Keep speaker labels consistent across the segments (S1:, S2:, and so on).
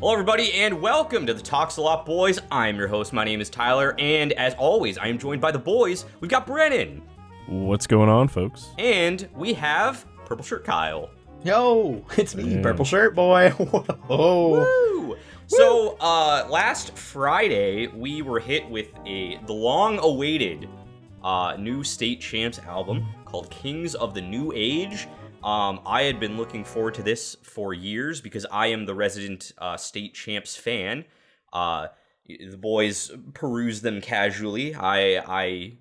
S1: Hello, everybody, and welcome to the Talks a Lot Boys. I'm your host. My name is Tyler, and as always, I am joined by the boys. We've got Brennan.
S2: What's going on, folks?
S1: And we have Purple Shirt Kyle.
S3: Yo, it's me, Purple Shirt Boy. Whoa.
S1: Woo! So, last Friday, we were hit with the long-awaited new State Champs album called Kings of the New Age. I had been looking forward to this for years because I am the resident State Champs fan. The boys peruse them casually. I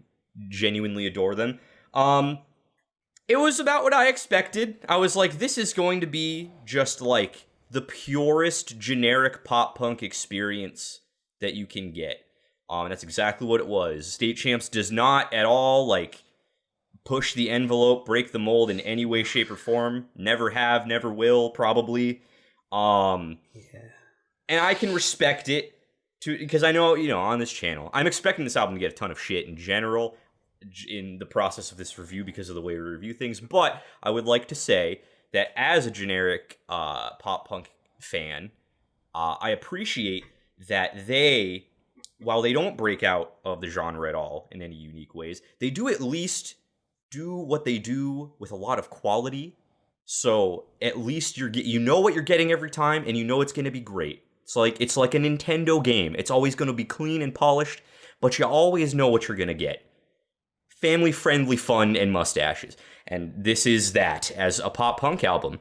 S1: genuinely adore them. It was about what I expected. I was like, this is going to be just like the purest generic pop punk experience that you can get. And that's exactly what it was. State Champs does not at all like push the envelope, break the mold in any way, shape, or form. Never have, never will, probably. And I can respect it because I know, on this channel, I'm expecting this album to get a ton of shit in general in the process of this review because of the way we review things. But I would like to say that as a generic pop punk fan, I appreciate that while they don't break out of the genre at all in any unique ways, they do at least do what they do with a lot of quality. So at least you know what you're getting every time, and you know it's going to be great. It's like a Nintendo game. It's always going to be clean and polished, but you always know what you're going to get. Family-friendly fun and mustaches. And this is that as a pop punk album.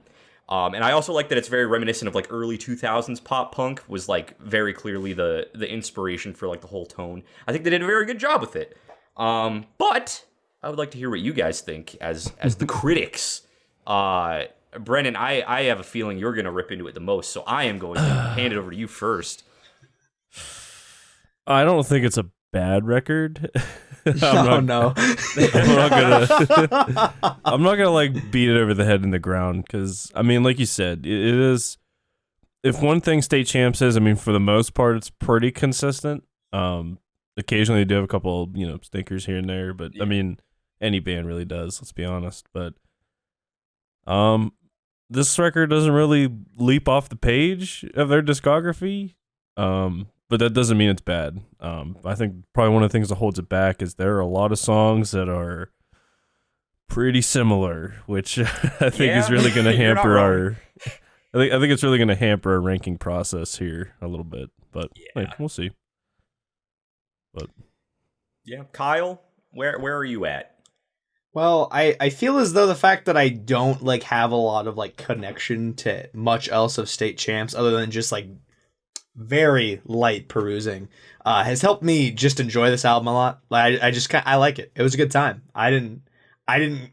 S1: And I also like that it's very reminiscent of like early 2000s pop punk was like very clearly the inspiration for like the whole tone. I think they did a very good job with it. But I would like to hear what you guys think as the critics. Brennan, I have a feeling you're going to rip into it the most, so I am going to hand it over to you first.
S2: I don't think it's a bad record.
S3: I'm
S2: not gonna like beat it over the head in the ground because I mean, like you said, it is. If one thing State Champs is, I mean, for the most part, it's pretty consistent. Occasionally, they do have a couple, stinkers here and there, but I mean, any band really does. Let's be honest. But this record doesn't really leap off the page of their discography. But that doesn't mean it's bad. I think probably one of the things that holds it back is there are a lot of songs that are pretty similar, which I think is really going to hamper our. I think it's really going to hamper our ranking process here a little bit, but we'll see. But
S1: yeah, Kyle, where are you at?
S3: Well, I feel as though the fact that I don't like have a lot of like connection to much else of State Champs other than just like very light perusing has helped me just enjoy this album a lot. Like I like it. It was a good time. I didn't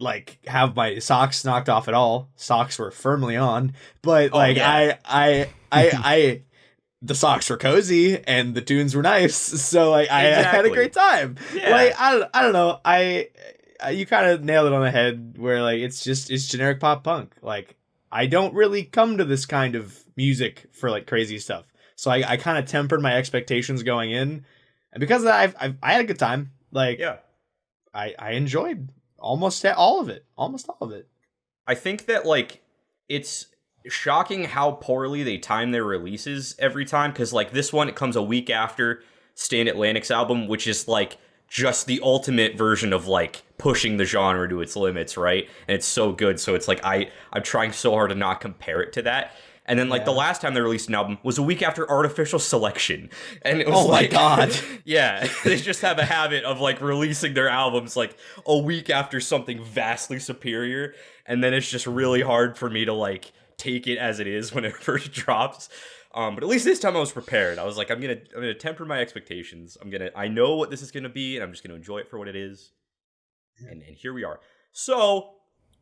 S3: like have my socks knocked off at all. Socks were firmly on, but I the socks were cozy and the tunes were nice, so I had a great time.
S1: Yeah.
S3: Like I don't know. You kind of nailed it on the head where like it's generic pop punk. Like I don't really come to this kind of music for like crazy stuff. So I kind of tempered my expectations going in, and because of that, I had a good time. Like, I enjoyed almost all of it.
S1: I think that like it's shocking how poorly they time their releases every time. Because like this one, it comes a week after Stand Atlantic's album, which is like just the ultimate version of like pushing the genre to its limits, right? And it's so good. So it's like I'm trying so hard to not compare it to that. And then, the last time they released an album was a week after Artificial Selection. And it was
S3: my God.
S1: Yeah, they just have a habit of, releasing their albums, a week after something vastly superior. And then it's just really hard for me to, take it as it is whenever it drops. But at least this time I was prepared. I was like, I'm gonna temper my expectations. I know what this is gonna be, and I'm just gonna enjoy it for what it is. And here we are. So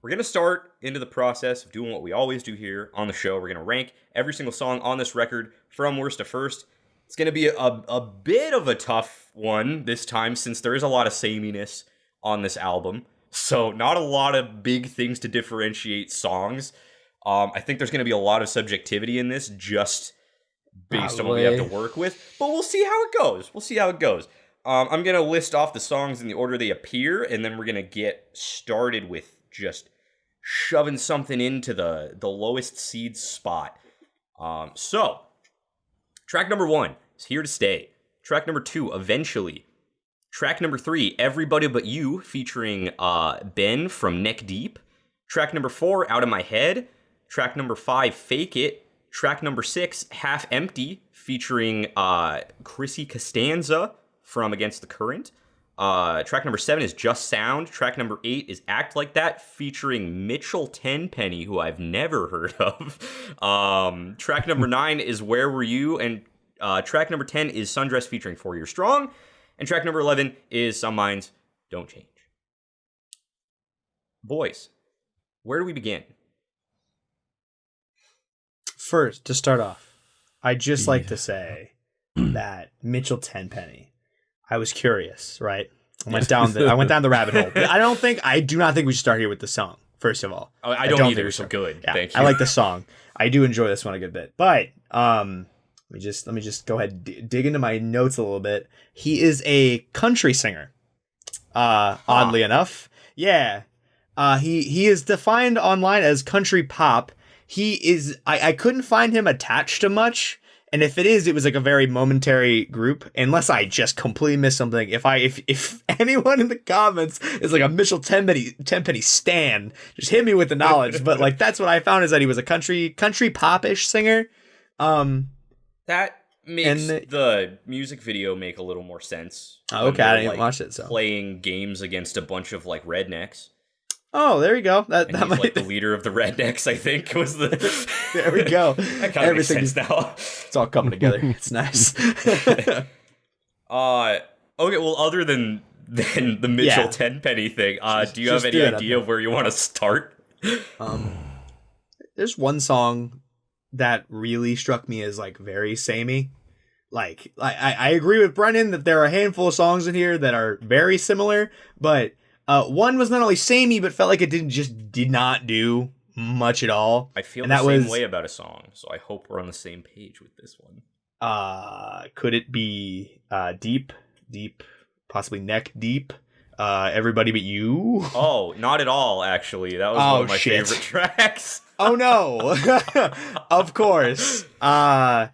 S1: we're going to start into the process of doing what we always do here on the show. We're going to rank every single song on this record from worst to first. It's going to be a bit of a tough one this time since there is a lot of sameness on this album. So not a lot of big things to differentiate songs. I think there's going to be a lot of subjectivity in this just based on what we have to work with. But we'll see how it goes. I'm going to list off the songs in the order they appear, and then we're going to get started with just shoving something into the lowest seed spot. So Track number 1 is Here to Stay. Track number 2, Eventually. Track number 3, Everybody But You, featuring Ben from Neck Deep. Track number 4, Out of My Head. Track number 5, Fake It. Track number 6, Half Empty, featuring Chrissy Costanza from Against the Current. Track number 7 is Just Sound. Track number 8 is Act Like That, featuring Mitchell Tenpenny, who I've never heard of. Track number 9 is Where Were You? And track number 10 is Sundress featuring 4 Year Strong. And track number 11 is Some Minds Don't Change. Boys, where do we begin?
S3: First, to start off, I'd just like to say that Mitchell Tenpenny, I was curious, right? I went down the rabbit hole. But I do not think we should start here with the song, first of all.
S1: I don't either, so good.
S3: Yeah,
S1: Thank you.
S3: I like the song. I do enjoy this one a good bit. But let me just go ahead and dig into my notes a little bit. He is a country singer. Oddly enough. Yeah. He is defined online as country pop. He is I couldn't find him attached to much, and if it is, it was like a very momentary group, unless I just completely missed something. If anyone in the comments is like a Mitchell Tenpenny stan, just hit me with the knowledge. But like that's what I found, is that he was a country pop-ish singer.
S1: That makes the music video make a little more sense.
S3: Oh, okay, I didn't watch it. So
S1: playing games against a bunch of like rednecks.
S3: Oh, there you go. That
S1: he's
S3: might
S1: like the leader of the rednecks, I think, was the.
S3: There we go.
S1: That kind of makes sense now.
S3: It's all coming together. It's nice.
S1: Okay, well, other than the Mitchell Tenpenny thing, do you have any idea of where you want to start?
S3: There's one song that really struck me as like very samey. Like I agree with Brennan that there are a handful of songs in here that are very similar, but one was not only samey, but felt like it did not do much at all.
S1: I feel the same way about a song, so I hope we're on the same page with this one.
S3: Could it be deep, possibly Neck Deep? Everybody But You?
S1: Oh, not at all, actually. That was one of my favorite tracks.
S3: Oh no. Of course. I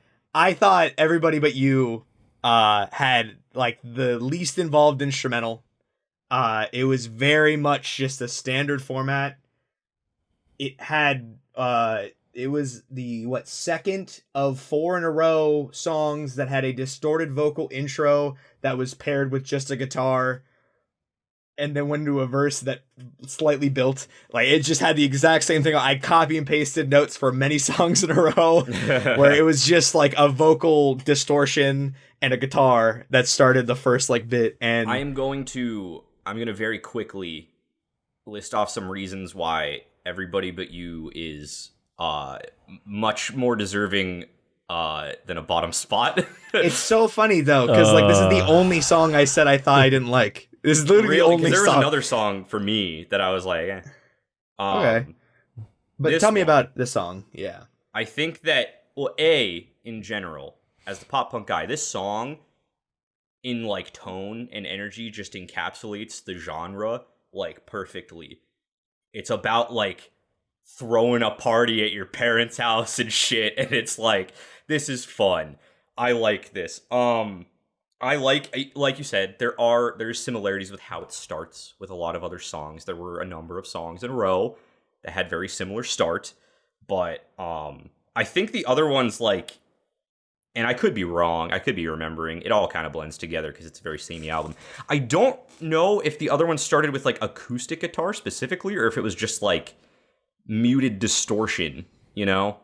S3: thought Everybody But You had like the least involved instrumental. It was very much just a standard format. It had it was the second of 4 in a row songs that had a distorted vocal intro that was paired with just a guitar, and then went into a verse that slightly built. Like it just had the exact same thing. I copy and pasted notes for many songs in a row where it was just like a vocal distortion and a guitar that started the first like bit. And
S1: I'm going to very quickly list off some reasons why Everybody But You is much more deserving than a bottom spot.
S3: It's so funny though, because like this is the only song I said I thought I didn't like. This is literally the only
S1: there
S3: song.
S1: was another song for me that I was like, eh.
S3: Okay. But tell me about this song. Yeah.
S1: I think that, well, in general, as the pop punk guy, this song in like tone and energy just encapsulates the genre like perfectly. It's about like throwing a party at your parents' house and shit, and it's like, this is fun. I like this. I like you said, there's similarities with how it starts with a lot of other songs. There were a number of songs in a row that had very similar start, but I think the other ones, like, and I could be wrong, I could be remembering, it all kind of blends together because it's a very samey album. I don't know if the other one started with like acoustic guitar specifically, or if it was just like muted distortion, you know?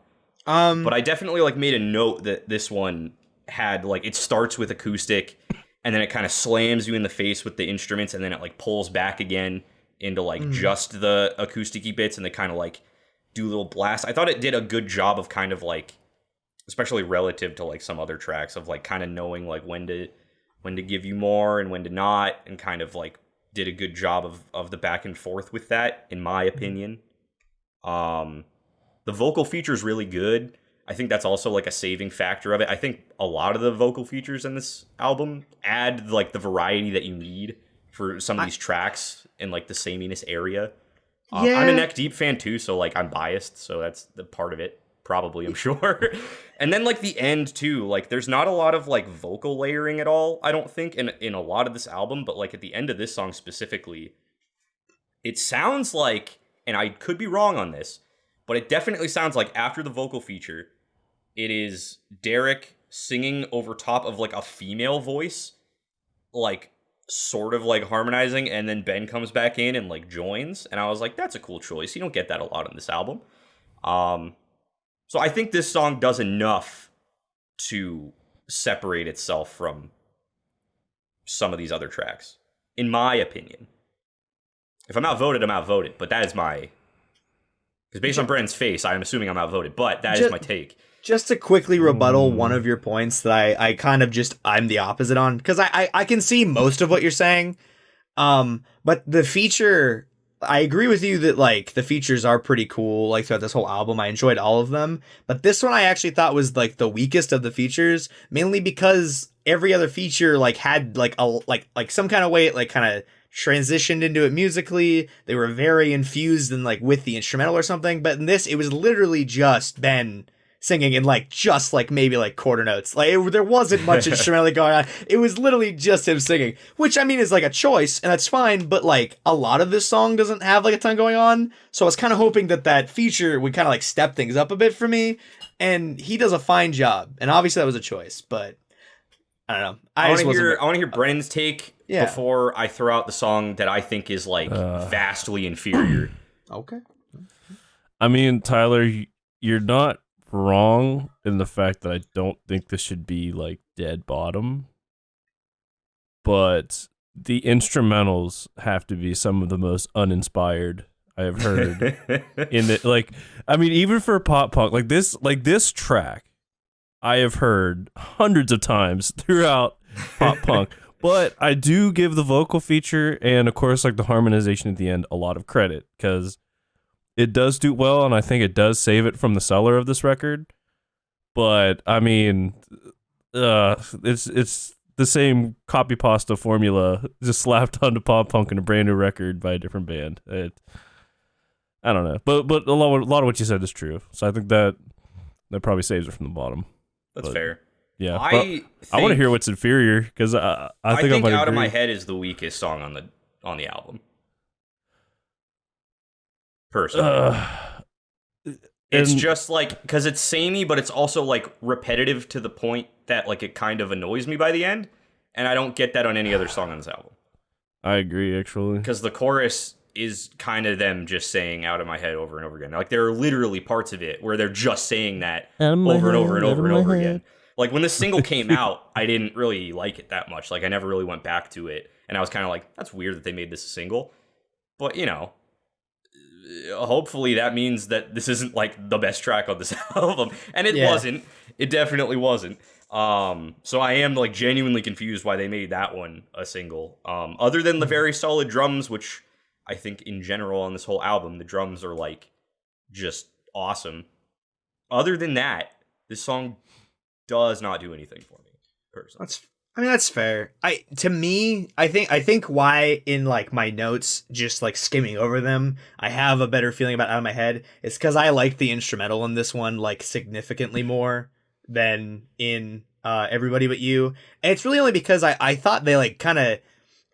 S1: But I definitely like made a note that this one had like, it starts with acoustic and then it kind of slams you in the face with the instruments, and then it like pulls back again into like just the acoustic-y bits, and they kind of like do little blasts. I thought it did a good job of kind of like, especially relative to like some other tracks, of like kind of knowing like when to give you more and when to not, and kind of like did a good job of the back and forth with that, in my opinion. The vocal feature is really good. I think that's also like a saving factor of it. I think a lot of the vocal features in this album add like the variety that you need for some of these tracks in like the sameness area. I'm a Neck Deep fan too, so like I'm biased, so that's the part of it. probably, I'm sure. And then like the end too, like there's not a lot of like vocal layering at all, I don't think, in a lot of this album, but like at the end of this song specifically, it sounds like, and I could be wrong on this, but it definitely sounds like after the vocal feature, it is Derek singing over top of like a female voice, like sort of like harmonizing, and then Ben comes back in and like joins, and I was like, that's a cool choice. You don't get that a lot on this album. So I think this song does enough to separate itself from some of these other tracks, in my opinion. If I'm outvoted, I'm outvoted, but that is my... Because based on Brennan's face, I'm assuming I'm outvoted, but that is my take.
S3: Just to quickly rebuttal one of your points that I kind of just, I'm the opposite on, because I can see most of what you're saying, but the feature... I agree with you that like the features are pretty cool like throughout this whole album. I enjoyed all of them, but this one I actually thought was like the weakest of the features, mainly because every other feature like had like a like some kind of way it like kind of transitioned into it musically. They were very infused and like with the instrumental or something, but in this it was literally just Ben singing in like just like maybe like quarter notes. Like there wasn't much instrumentally going on. It was literally just him singing, which I mean is like a choice and that's fine, but like a lot of this song doesn't have like a ton going on. So I was kind of hoping that feature would kind of like step things up a bit for me, and he does a fine job. And obviously that was a choice, but I don't know. I want
S1: to hear Brennan's take before I throw out the song that I think is like vastly inferior.
S3: Okay.
S2: I mean, Tyler, you're not wrong in the fact that I don't think this should be like dead bottom, but the instrumentals have to be some of the most uninspired I have heard in it. Like, I mean, even for pop punk, like this track I have heard hundreds of times throughout pop punk, but I do give the vocal feature and of course like the harmonization at the end a lot of credit, because it does do well, and I think it does save it from the cellar of this record. But I mean, it's the same copy pasta formula just slapped onto pop punk in a brand new record by a different band. I don't know, but a lot of what you said is true. So I think that probably saves it from the bottom.
S1: That's fair.
S2: Yeah, I want to hear what's inferior, because I think
S1: Out of My Head is the weakest song on the album. Personally. It's just like, because it's samey, but it's also like repetitive to the point that like it kind of annoys me by the end, and I don't get that on any other song on this album.
S2: I agree, actually,
S1: because the chorus is kind of them just saying "out of my head" over and over again. Like there are literally parts of it where they're just saying that over and over and over and over again. Like when this single came out, I didn't really like it that much. Like I never really went back to it, and I was kind of like, that's weird that they made this a single. But you know, hopefully that means that this isn't like the best track on this album, and it wasn't. It definitely wasn't. So I am like genuinely confused why they made that one a single. Other than the very solid drums, which I think in general on this whole album, the drums are like just awesome. Other than that, this song does not do anything for me personally.
S3: That's fair. I think why in like my notes, just like skimming over them, I have a better feeling about Out of My Head. It's because I like the instrumental in this one like significantly more than in Everybody But You. And it's really only because I thought they like kind of,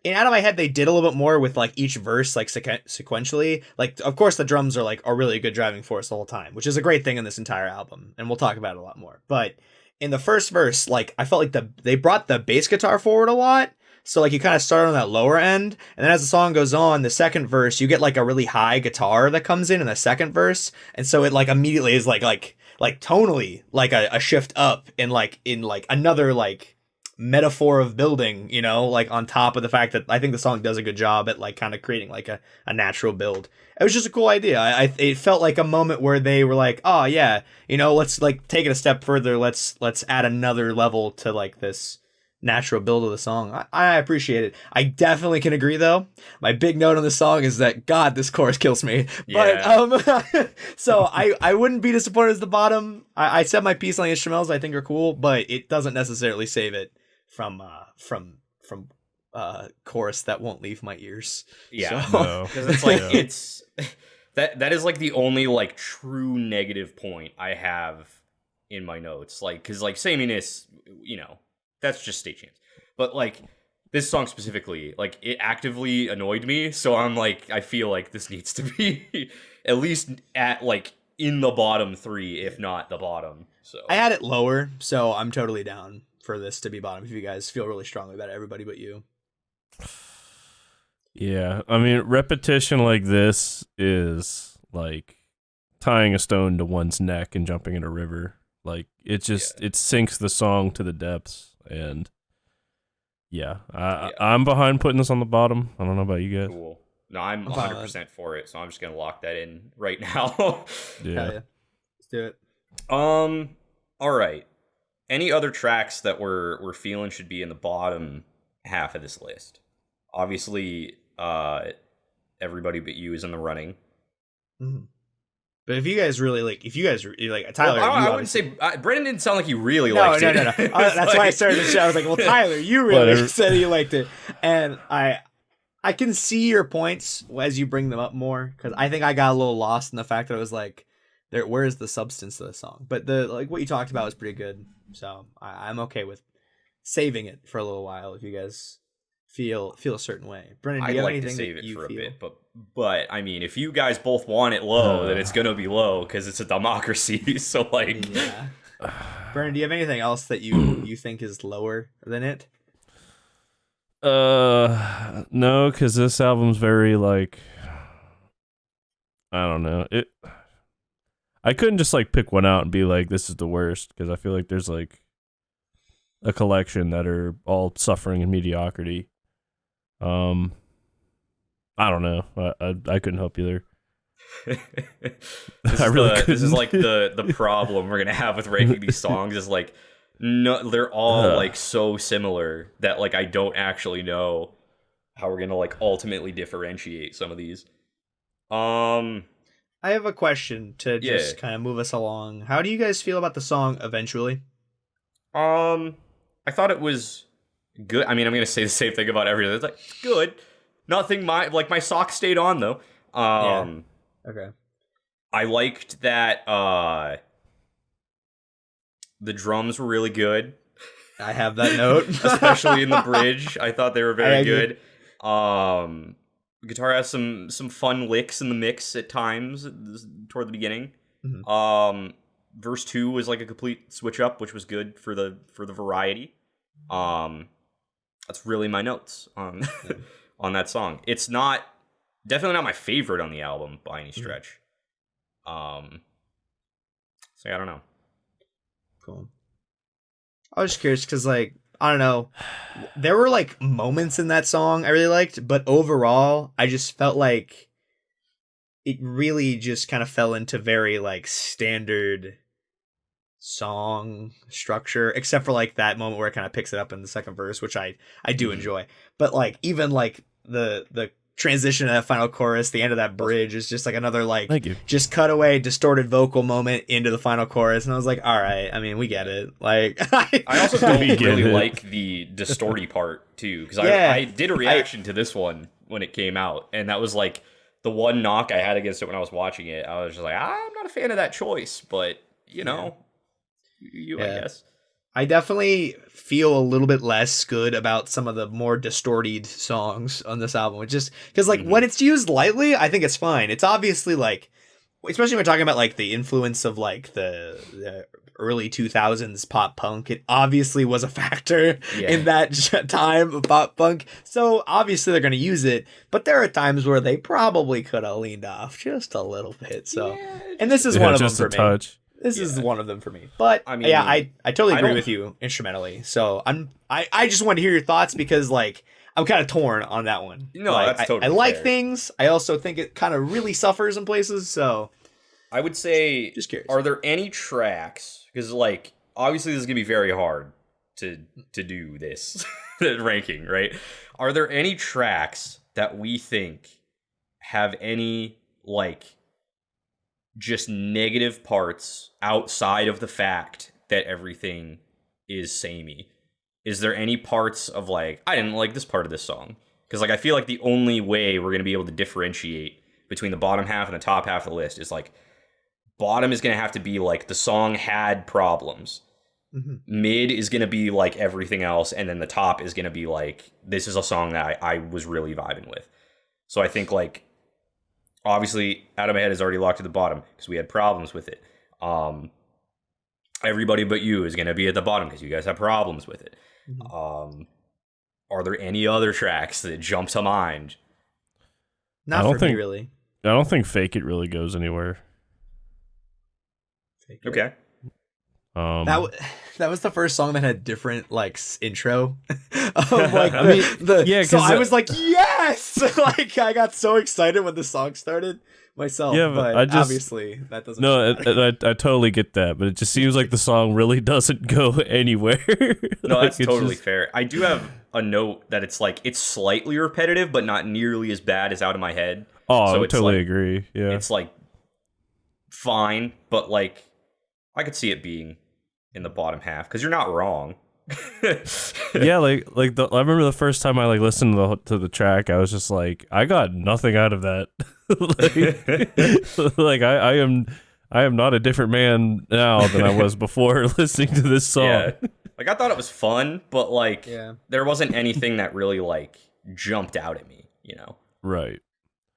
S3: in Out of My Head they did a little bit more with like each verse like sequentially. Like of course the drums are like a really good driving force the whole time, which is a great thing in this entire album, and we'll talk about it a lot more. But in the first verse, like I felt like they brought the bass guitar forward a lot. So like you kind of start on that lower end, and then as the song goes on, the second verse, you get like a really high guitar that comes in the second verse. And so it like immediately is like tonally like a shift up in like another like metaphor of building, you know, like on top of the fact that I think the song does a good job at like kind of creating like a natural build. It was just a cool idea. It felt like a moment where they were like, oh yeah, you know, let's like take it a step further. Let's add another level to like this natural build of the song. I appreciate it. I definitely can agree though. My big note on the song is that God, this chorus kills me. Yeah. But so I wouldn't be disappointed as the bottom. I said my piece on the instrumentals I think are cool, but it doesn't necessarily save it from chorus that won't leave my ears.
S1: Yeah,
S2: so.
S1: because it's like That is like the only like true negative point I have in my notes. Like, because like sameness, that's just state champs. But like this song specifically, like it actively annoyed me. So I'm like, I feel like this needs to be at least at like in the bottom 3, if not the bottom. So
S3: I had it lower, so I'm totally down for this to be bottom if you guys feel really strongly about it, everybody but you.
S2: Yeah, I mean, repetition like this is like tying a stone to one's neck and jumping in a river. Like it sinks the song to the depths, and I'm behind putting this on the bottom. I don't know about you guys.
S1: Cool. No, I'm 100% for it, so I'm just gonna lock that in right now.
S2: Yeah.
S3: Let's do it.
S1: All right. Any other tracks that we're feeling should be in the bottom half of this list? Obviously, Everybody But You is in the running.
S3: Mm-hmm. But if you guys really like, Tyler,
S1: well, I wouldn't say Brendan didn't sound like he really liked it.
S3: No. That's why I started the show. I was like, well, Tyler, you really said you liked it, and I can see your points as you bring them up more, because I think I got a little lost in the fact that I was like, where's the substance of the song? But what you talked about was pretty good, so I'm okay with saving it for a little while if you guys feel a certain way. Brendan, do you have anything
S1: to save it for
S3: feel?
S1: a bit, but I mean, if you guys both want it low, then it's gonna be low because it's a democracy. So like,
S3: yeah. Brendan, do you have anything else that you think is lower than it?
S2: No, because this album's very like, I don't know. I couldn't just like pick one out and be like, this is the worst, because I feel like there's like a collection that are all suffering in mediocrity. I don't know. I couldn't help you there.
S1: This is like the problem we're gonna have with ranking these songs is like, no, they're all like so similar that like I don't actually know how we're gonna like ultimately differentiate some of these.
S3: I have a question to just kind of move us along. How do you guys feel about the song Eventually?
S1: I thought it was good. I mean, I'm gonna say the same thing about everything. It's like, it's good. Nothing. My sock stayed on though.
S3: Okay.
S1: I liked that. The drums were really good.
S3: I have that note,
S1: especially in the bridge. I thought they were very good. Guitar has some fun licks in the mix at times toward the beginning. Mm-hmm. Verse 2 was like a complete switch up, which was good for the variety. That's really my notes on on that song. It's definitely not my favorite on the album by any stretch. So I don't know.
S3: Cool. I was just curious because, like, I don't know, there were like moments in that song I really liked, but overall, I just felt like it really just kind of fell into very like standard song structure, except for like that moment where it kind of picks it up in the second verse, which I do enjoy. But like even like the transition to that final chorus, the end of that bridge is just like another like just cutaway distorted vocal moment into the final chorus, and I was like, all right, I mean, we get it. Like
S1: I also don't really like the distorty part too, because I did a reaction to this one when it came out, and that was like the one knock I had against it when I was watching it. I was just like, I'm not a fan of that choice, but you know, I guess.
S3: I definitely feel a little bit less good about some of the more distorted songs on this album, just because like when it's used lightly, I think it's fine. It's obviously like, especially when we're talking about like the influence of like the early 2000s pop punk, it obviously was a factor in that time of pop punk. So obviously they're going to use it, but there are times where they probably could have leaned off just a little bit. So, and this is one of them for me.
S2: Touch.
S3: This is one of them for me. But I mean, I totally agree with you instrumentally. So I just wanted to hear your thoughts because like I'm kind of torn on that one.
S1: No,
S3: like,
S1: that's totally
S3: I like
S1: fair.
S3: things. I also think it kind of really suffers in places. So
S1: I would say,
S3: just curious,
S1: are there any tracks? Because like obviously this is gonna be very hard to do this ranking, right? Are there any tracks that we think have any like just negative parts outside of the fact that everything is samey? Is there any parts of like, I didn't like this part of this song? Because like I feel like the only way we're gonna be able to differentiate between the bottom half and the top half of the list is like bottom is going to have to be like the song had problems. Mid is going to be like everything else, and then the top is going to be like this is a song that I was really vibing with. So I think like obviously Out of My Head is already locked at the bottom because we had problems with it. Everybody But You is going to be at the bottom because you guys have problems with it. Are there any other tracks that jump to mind?
S3: Not for me, really.
S2: I don't think Fake It really goes anywhere.
S1: Okay.
S3: That was the first song that had different like intro. Like so I was like, yes! Like I got so excited when the song started myself.
S2: Yeah,
S3: but obviously that doesn't.
S2: No, I totally get that, but it just seems like the song really doesn't go anywhere.
S1: No,
S2: Like,
S1: that's totally fair. I do have a note that it's like it's slightly repetitive, but not nearly as bad as Out of My Head.
S2: Oh,
S1: So
S2: I
S1: it's
S2: totally
S1: like-
S2: agree. Yeah.
S1: It's like fine, but like I could see it being in the bottom half because you're not wrong.
S2: Yeah, I remember the first time I like listened to the track, I was just like, I got nothing out of that. Like I am not a different man now than I was before listening to this song.
S1: Yeah. Like I thought it was fun, but like
S3: Yeah.
S1: there wasn't anything that really like jumped out at me, you know.
S2: Right.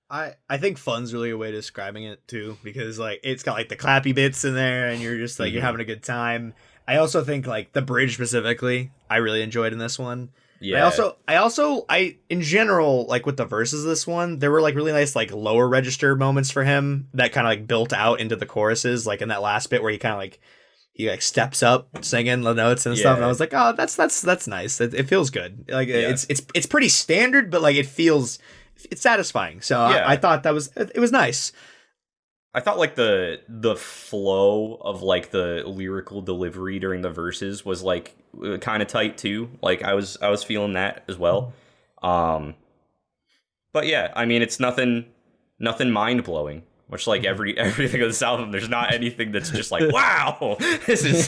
S3: I think fun's really a way of describing it too, because like it's got like the clappy bits in there and you're just like you're having a good time. I also think like the bridge specifically, I really enjoyed in this one.
S1: Yeah.
S3: I in general, like with the verses of this one, there were like really nice like lower register moments for him that kind of like built out into the choruses, like in that last bit where he kind of like he like steps up singing the notes and stuff, and I was like, oh, that's nice. It feels good. Like it's pretty standard, but like it's satisfying. So I thought it was nice.
S1: I thought like the flow of like the lyrical delivery during the verses was like kind of tight too. Like I was feeling that as well. But yeah, I mean it's nothing mind blowing. Much like everything of this album, there's not anything that's just like wow, this is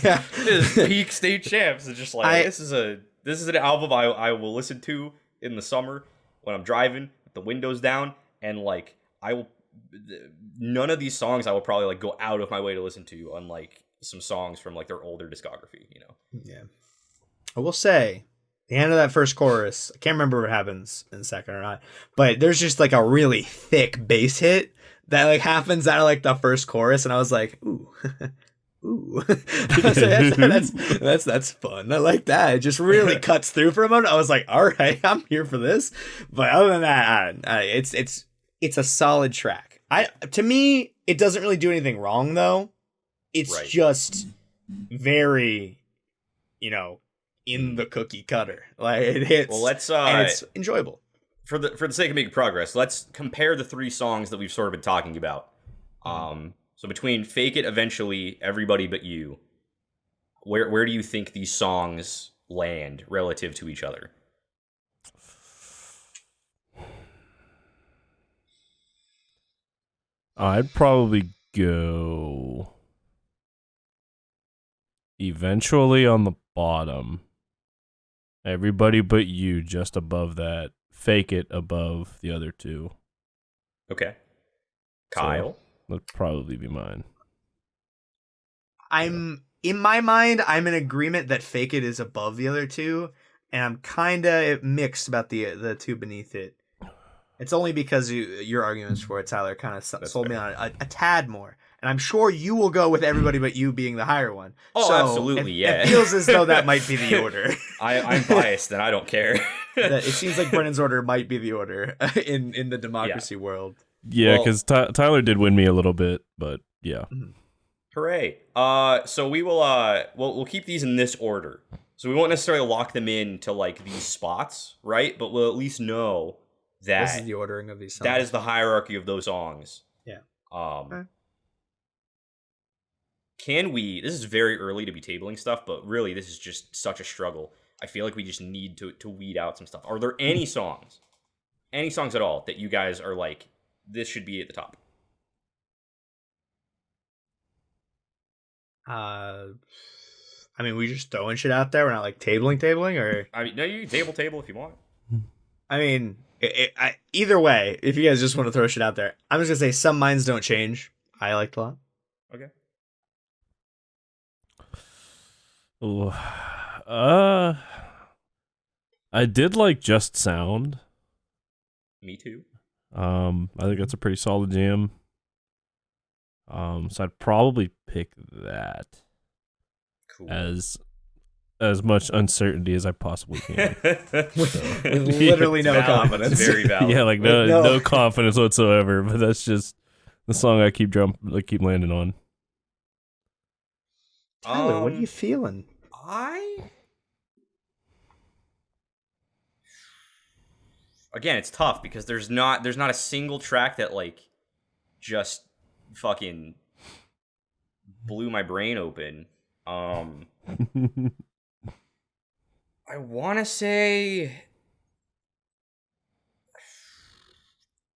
S1: peak State Champs. It's just like this is an album I will listen to in the summer when I'm driving with the windows down, and like none of these songs I will probably like go out of my way to listen to, unlike some songs from like their older discography, you know.
S3: Yeah. I will say the end of that first chorus, I can't remember what happens in the second or not, but there's just like a really thick bass hit that like happens out of like the first chorus, and I was like, ooh. Ooh. that's fun. I like that. It just really cuts through for a moment. I was like, all right, I'm here for this. But other than that, it's a solid track. To me, it doesn't really do anything wrong though. It's just very, in the cookie cutter. Like it hits.
S1: Well, let's
S3: and it's enjoyable.
S1: For the sake of making progress, let's compare the three songs that we've sort of been talking about. So between Fake It, Eventually, Everybody But You, where do you think these songs land relative to each other?
S2: I'd probably go Eventually on the bottom. Everybody But You just above that. Fake It above the other two.
S1: Okay. Kyle?
S2: So that'd probably be mine.
S3: In my mind, I'm in agreement that Fake It is above the other two, and I'm kind of mixed about the two beneath it. It's only because your arguments for it, Tyler, kind of sold me on a tad more. And I'm sure you will go with Everybody But You being the higher one.
S1: Oh,
S3: so
S1: absolutely, yeah.
S3: It feels as though that might be the order.
S1: I'm biased, and I don't care.
S3: It seems like Brennan's order might be the order in the democracy world.
S2: Yeah, because Tyler did win me a little bit, but yeah.
S1: Hooray! So we will we'll keep these in this order. So we won't necessarily lock them in to like these spots, right? But we'll at least know that
S3: this is the ordering of these songs.
S1: That is the hierarchy of those songs.
S3: Yeah.
S1: Can we? This is very early to be tabling stuff, but really, this is just such a struggle. I feel like we just need to weed out some stuff. Are there any songs at all that you guys are like, this should be at the top?
S3: I mean, we just throwing shit out there. We're not like tabling, or
S1: I mean, no, you can table if you want.
S3: I mean, Either way, if you guys just want to throw shit out there, I'm just gonna say Some Minds Don't Change. I liked a lot.
S1: Okay.
S2: Ooh. I did like Just Sound.
S1: Me too.
S2: I think that's a pretty solid jam. So I'd probably pick that
S1: Cool.
S2: as much uncertainty as I possibly can.
S3: With literally no
S1: Valid.
S3: confidence.
S1: It's very valid.
S2: Yeah, like
S3: No.
S2: no confidence whatsoever. But that's just the song I keep landing on.
S3: Tyler, what are you feeling?
S1: Again, it's tough because there's not a single track that like just fucking blew my brain open. I want to say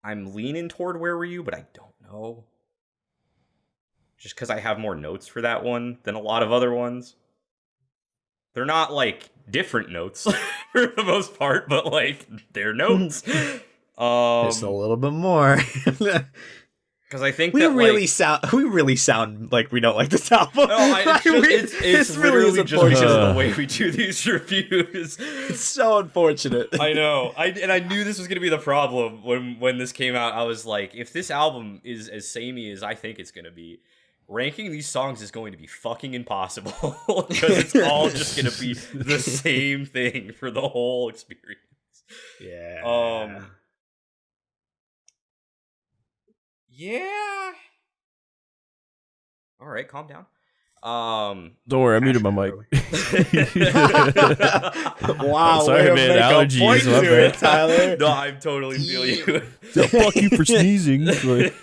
S1: I'm leaning toward Where Were You, but I don't know. Just because I have more notes for that one than a lot of other ones. They're not like different notes for the most part, but like they're notes.
S3: Just a little bit more.
S1: Because I think
S3: we
S1: that
S3: really sound like we don't like this album.
S1: No, it's
S3: really
S1: literally just because of the way we do these reviews.
S3: It's so unfortunate.
S1: I know. I knew this was gonna be the problem when this came out. I was like, if this album is as samey as I think it's gonna be, ranking these songs is going to be fucking impossible because it's all just gonna be the same thing for the whole experience.
S3: Yeah.
S1: Yeah. All right, calm down.
S2: Don't worry, I muted my mic.
S3: Wow,
S2: Sorry,
S3: way to
S2: man,
S3: make a
S2: allergies,
S3: point
S2: my
S3: to it,
S2: bad.
S3: Tyler.
S1: No, I'm totally feeling you.
S2: Fuck you for sneezing. Like,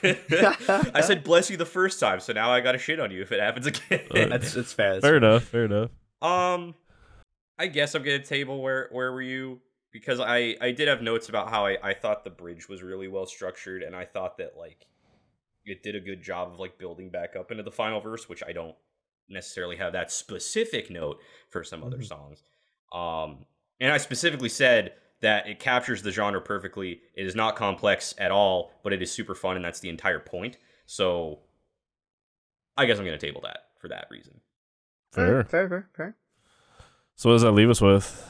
S1: I said bless you the first time, so now I gotta shit on you if it happens again.
S3: It's fair.
S2: fair enough.
S1: I guess I'm gonna table where were you? Because I did have notes about how I thought the bridge was really well structured, and I thought that like it did a good job of like building back up into the final verse, which I don't necessarily have that specific note for some other songs. And I specifically said that it captures the genre perfectly. It is not complex at all, but it is super fun, and that's the entire point. So I guess I'm gonna table that for that reason.
S3: Fair.
S2: So what does that leave us with?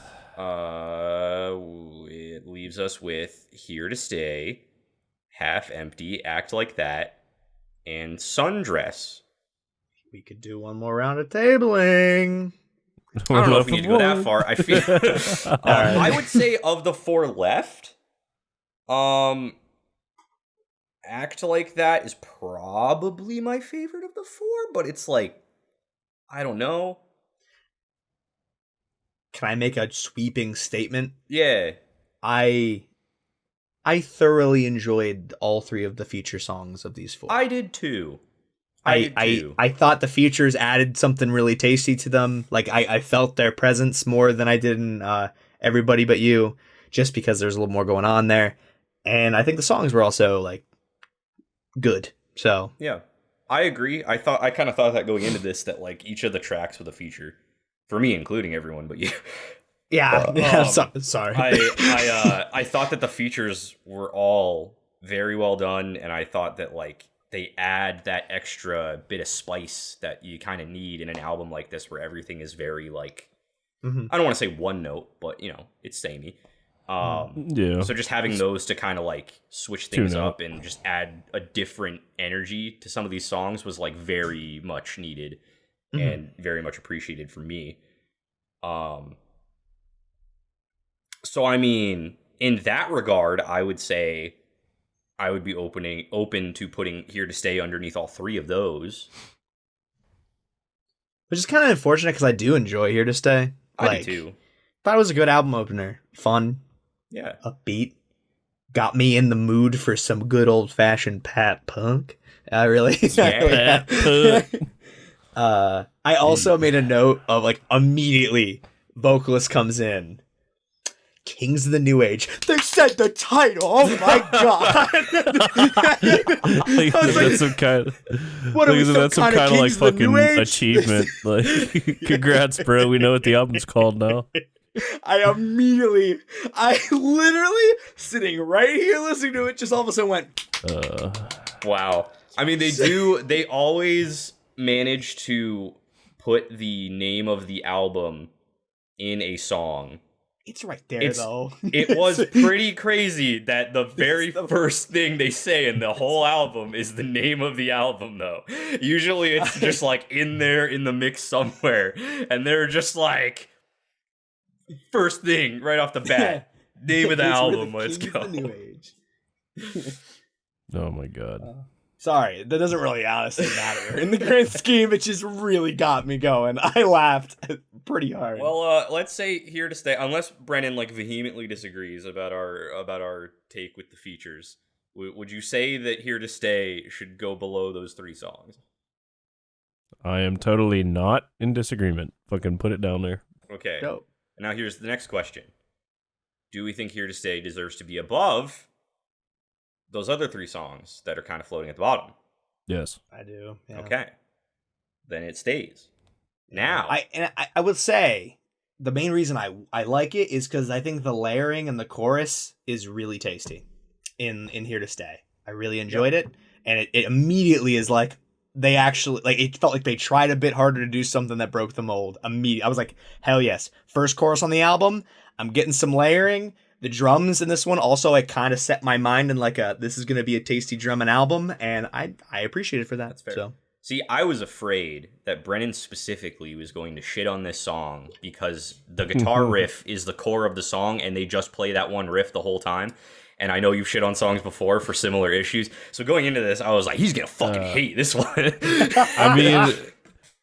S1: It leaves us with Here to Stay, Half Empty, Act Like That, and Sundress.
S3: We could do one more round of tabling.
S1: I don't know if we need to go that far. I feel I would say of the four left, Act Like That is probably my favorite of the four, but it's like I don't know.
S3: Can I make a sweeping statement?
S1: Yeah.
S3: I thoroughly enjoyed all three of the feature songs of these four.
S1: I did too.
S3: I thought the features added something really tasty to them. Like I felt their presence more than I did in Everybody But You, just because there's a little more going on there. And I think the songs were also like good. So
S1: yeah, I agree. I kind of thought that going into this, that like each of the tracks with a feature, for me including Everyone But You.
S3: Yeah, sorry.
S1: I thought that the features were all very well done, and I thought that like they add that extra bit of spice that you kind of need in an album like this, where everything is very like I don't want to say one note, but you know, it's samey.
S2: Yeah.
S1: So just having those to kind of like switch things up and just add a different energy to some of these songs was like very much needed and very much appreciated for me. So I mean, in that regard, I would say I would be open to putting Here to Stay underneath all three of those.
S3: Which is kind of unfortunate because I do enjoy Here to Stay.
S1: I do too.
S3: Thought it was a good album opener. Fun.
S1: Yeah.
S3: Upbeat. Got me in the mood for some good old fashioned Pat Punk. I really.
S1: Yeah.
S3: I also made a note of like immediately vocalist comes in. Kings of the New Age. They said the title. Oh my god!
S2: That's some kind of.
S3: What are we,
S2: that's some kind of like
S3: Kings of the New
S2: fucking
S3: Age?
S2: achievement. Like, congrats, bro. We know what the album's called now.
S3: I literally sitting right here listening to it, just all of a sudden went,
S1: Wow. I mean, they always manage to put the name of the album in a song.
S3: it's right there though.
S1: It was pretty crazy that the very first thing they say in the whole album is the name of the album, though. Usually it's just like in there in the mix somewhere, and they're just like, first thing right off the bat, name of the album, let's go.
S3: New Age.
S2: Oh my god.
S3: Sorry, that doesn't really honestly matter. In the grand scheme, it just really got me going. I laughed pretty hard.
S1: Well, let's say Here to Stay, unless Brennan like vehemently disagrees about our take with the features. Would you say that Here to Stay should go below those 3 songs?
S2: I am totally not in disagreement. Fucking put it down there.
S1: Okay.
S3: Dope.
S1: Now here's the next question. Do we think Here to Stay deserves to be above those other 3 songs that are kind of floating at the bottom?
S2: Yes.
S3: I do. Yeah.
S1: Okay. Then it stays. Now.
S3: I would say the main reason I like it is because I think the layering and the chorus is really tasty in Here to Stay. I really enjoyed it. And it immediately is like, they actually, like, it felt like they tried a bit harder to do something that broke the mold. Immediately. I was like, hell yes. First chorus on the album. I'm getting some layering. The drums in this one also, I kind of set my mind in like this is going to be a tasty drumming album, and I appreciate it for that.
S1: That's fair.
S3: So.
S1: See, I was afraid that Brennan specifically was going to shit on this song because the guitar riff is the core of the song, and they just play that one riff the whole time. And I know you've shit on songs before for similar issues. So going into this, I was like, he's going to fucking hate this one.
S2: I mean,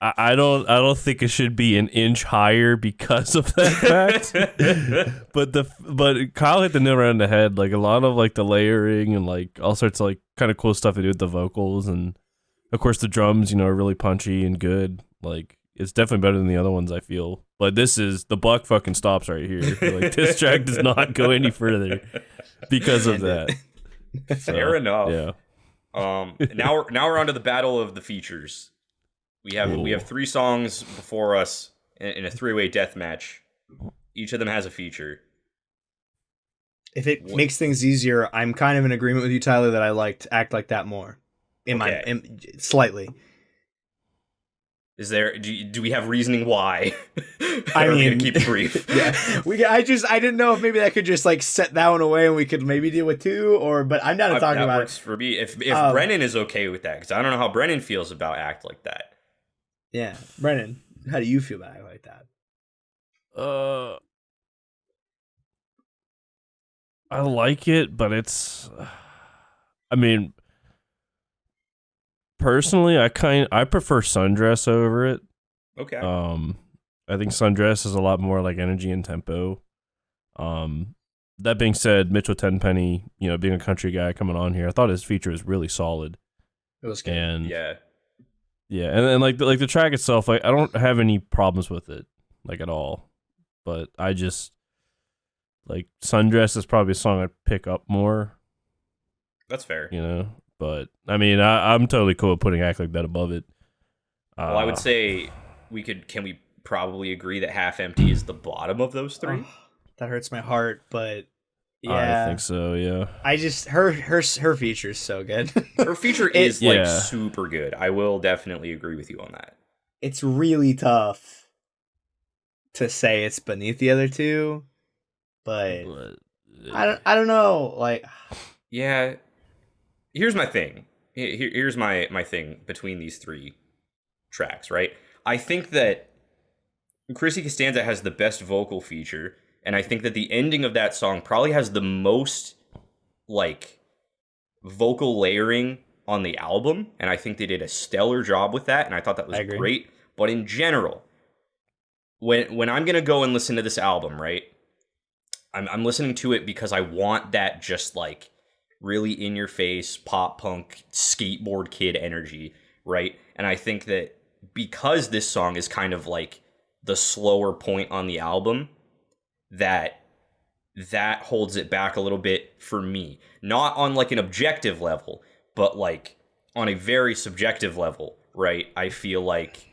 S2: I don't think it should be an inch higher because of that fact. but Kyle hit the nail right on the head. Like a lot of like the layering and like all sorts of like kind of cool stuff they do with the vocals, and of course the drums, are really punchy and good. Like it's definitely better than the other ones, I feel. But the buck fucking stops right here. Like this track does not go any further because of that.
S1: Fair enough.
S2: Yeah.
S1: Now we're on to the battle of the features. We have 3 songs before us in a 3-way death match. Each of them has a feature.
S3: If it makes things easier, I'm kind of in agreement with you, Tyler, that I liked Act Like That more. Slightly.
S1: Is there? Do we have reasoning why?
S3: I mean,
S1: gonna keep it brief.
S3: Yeah, I didn't know if maybe that could just like set that one away and we could maybe deal with 2, but I'm not talking about
S1: works for me. If Brennan is okay with that, because I don't know how Brennan feels about Act Like That.
S3: Yeah, Brennan, how do you feel about Act Like That?
S2: I like it, but it's. I mean, personally, I prefer Sundress over it.
S1: Okay.
S2: I think Sundress is a lot more like energy and tempo. That being said, Mitchell Tenpenny, being a country guy coming on here, I thought his feature was really solid.
S3: It was good.
S2: And
S1: yeah,
S2: and like the track itself, like I don't have any problems with it, like at all. But I just like Sundress is probably a song I'd pick up more.
S1: That's fair.
S2: But I mean, I'm totally cool with putting Act Like That above it.
S1: Well, I would say can we probably agree that Half Empty is the bottom of those 3?
S3: Oh, that hurts my heart, but yeah,
S2: I think so. Yeah,
S3: I just her feature is so good.
S1: Her feature is like super good. I will definitely agree with you on that.
S3: It's really tough to say it's beneath the other 2, but I don't know. Like,
S1: yeah. Here's my thing. Here's my thing between these 3 tracks, right? I think that Chrissy Costanza has the best vocal feature, and I think that the ending of that song probably has the most, like, vocal layering on the album, and I think they did a stellar job with that, and I thought that was great. But in general, when I'm going to go and listen to this album, right, I'm listening to it because I want that just, like, really in-your-face, pop-punk, skateboard kid energy, right? And I think that because this song is kind of like the slower point on the album, that holds it back a little bit for me. Not on like an objective level, but like on a very subjective level, right? I feel like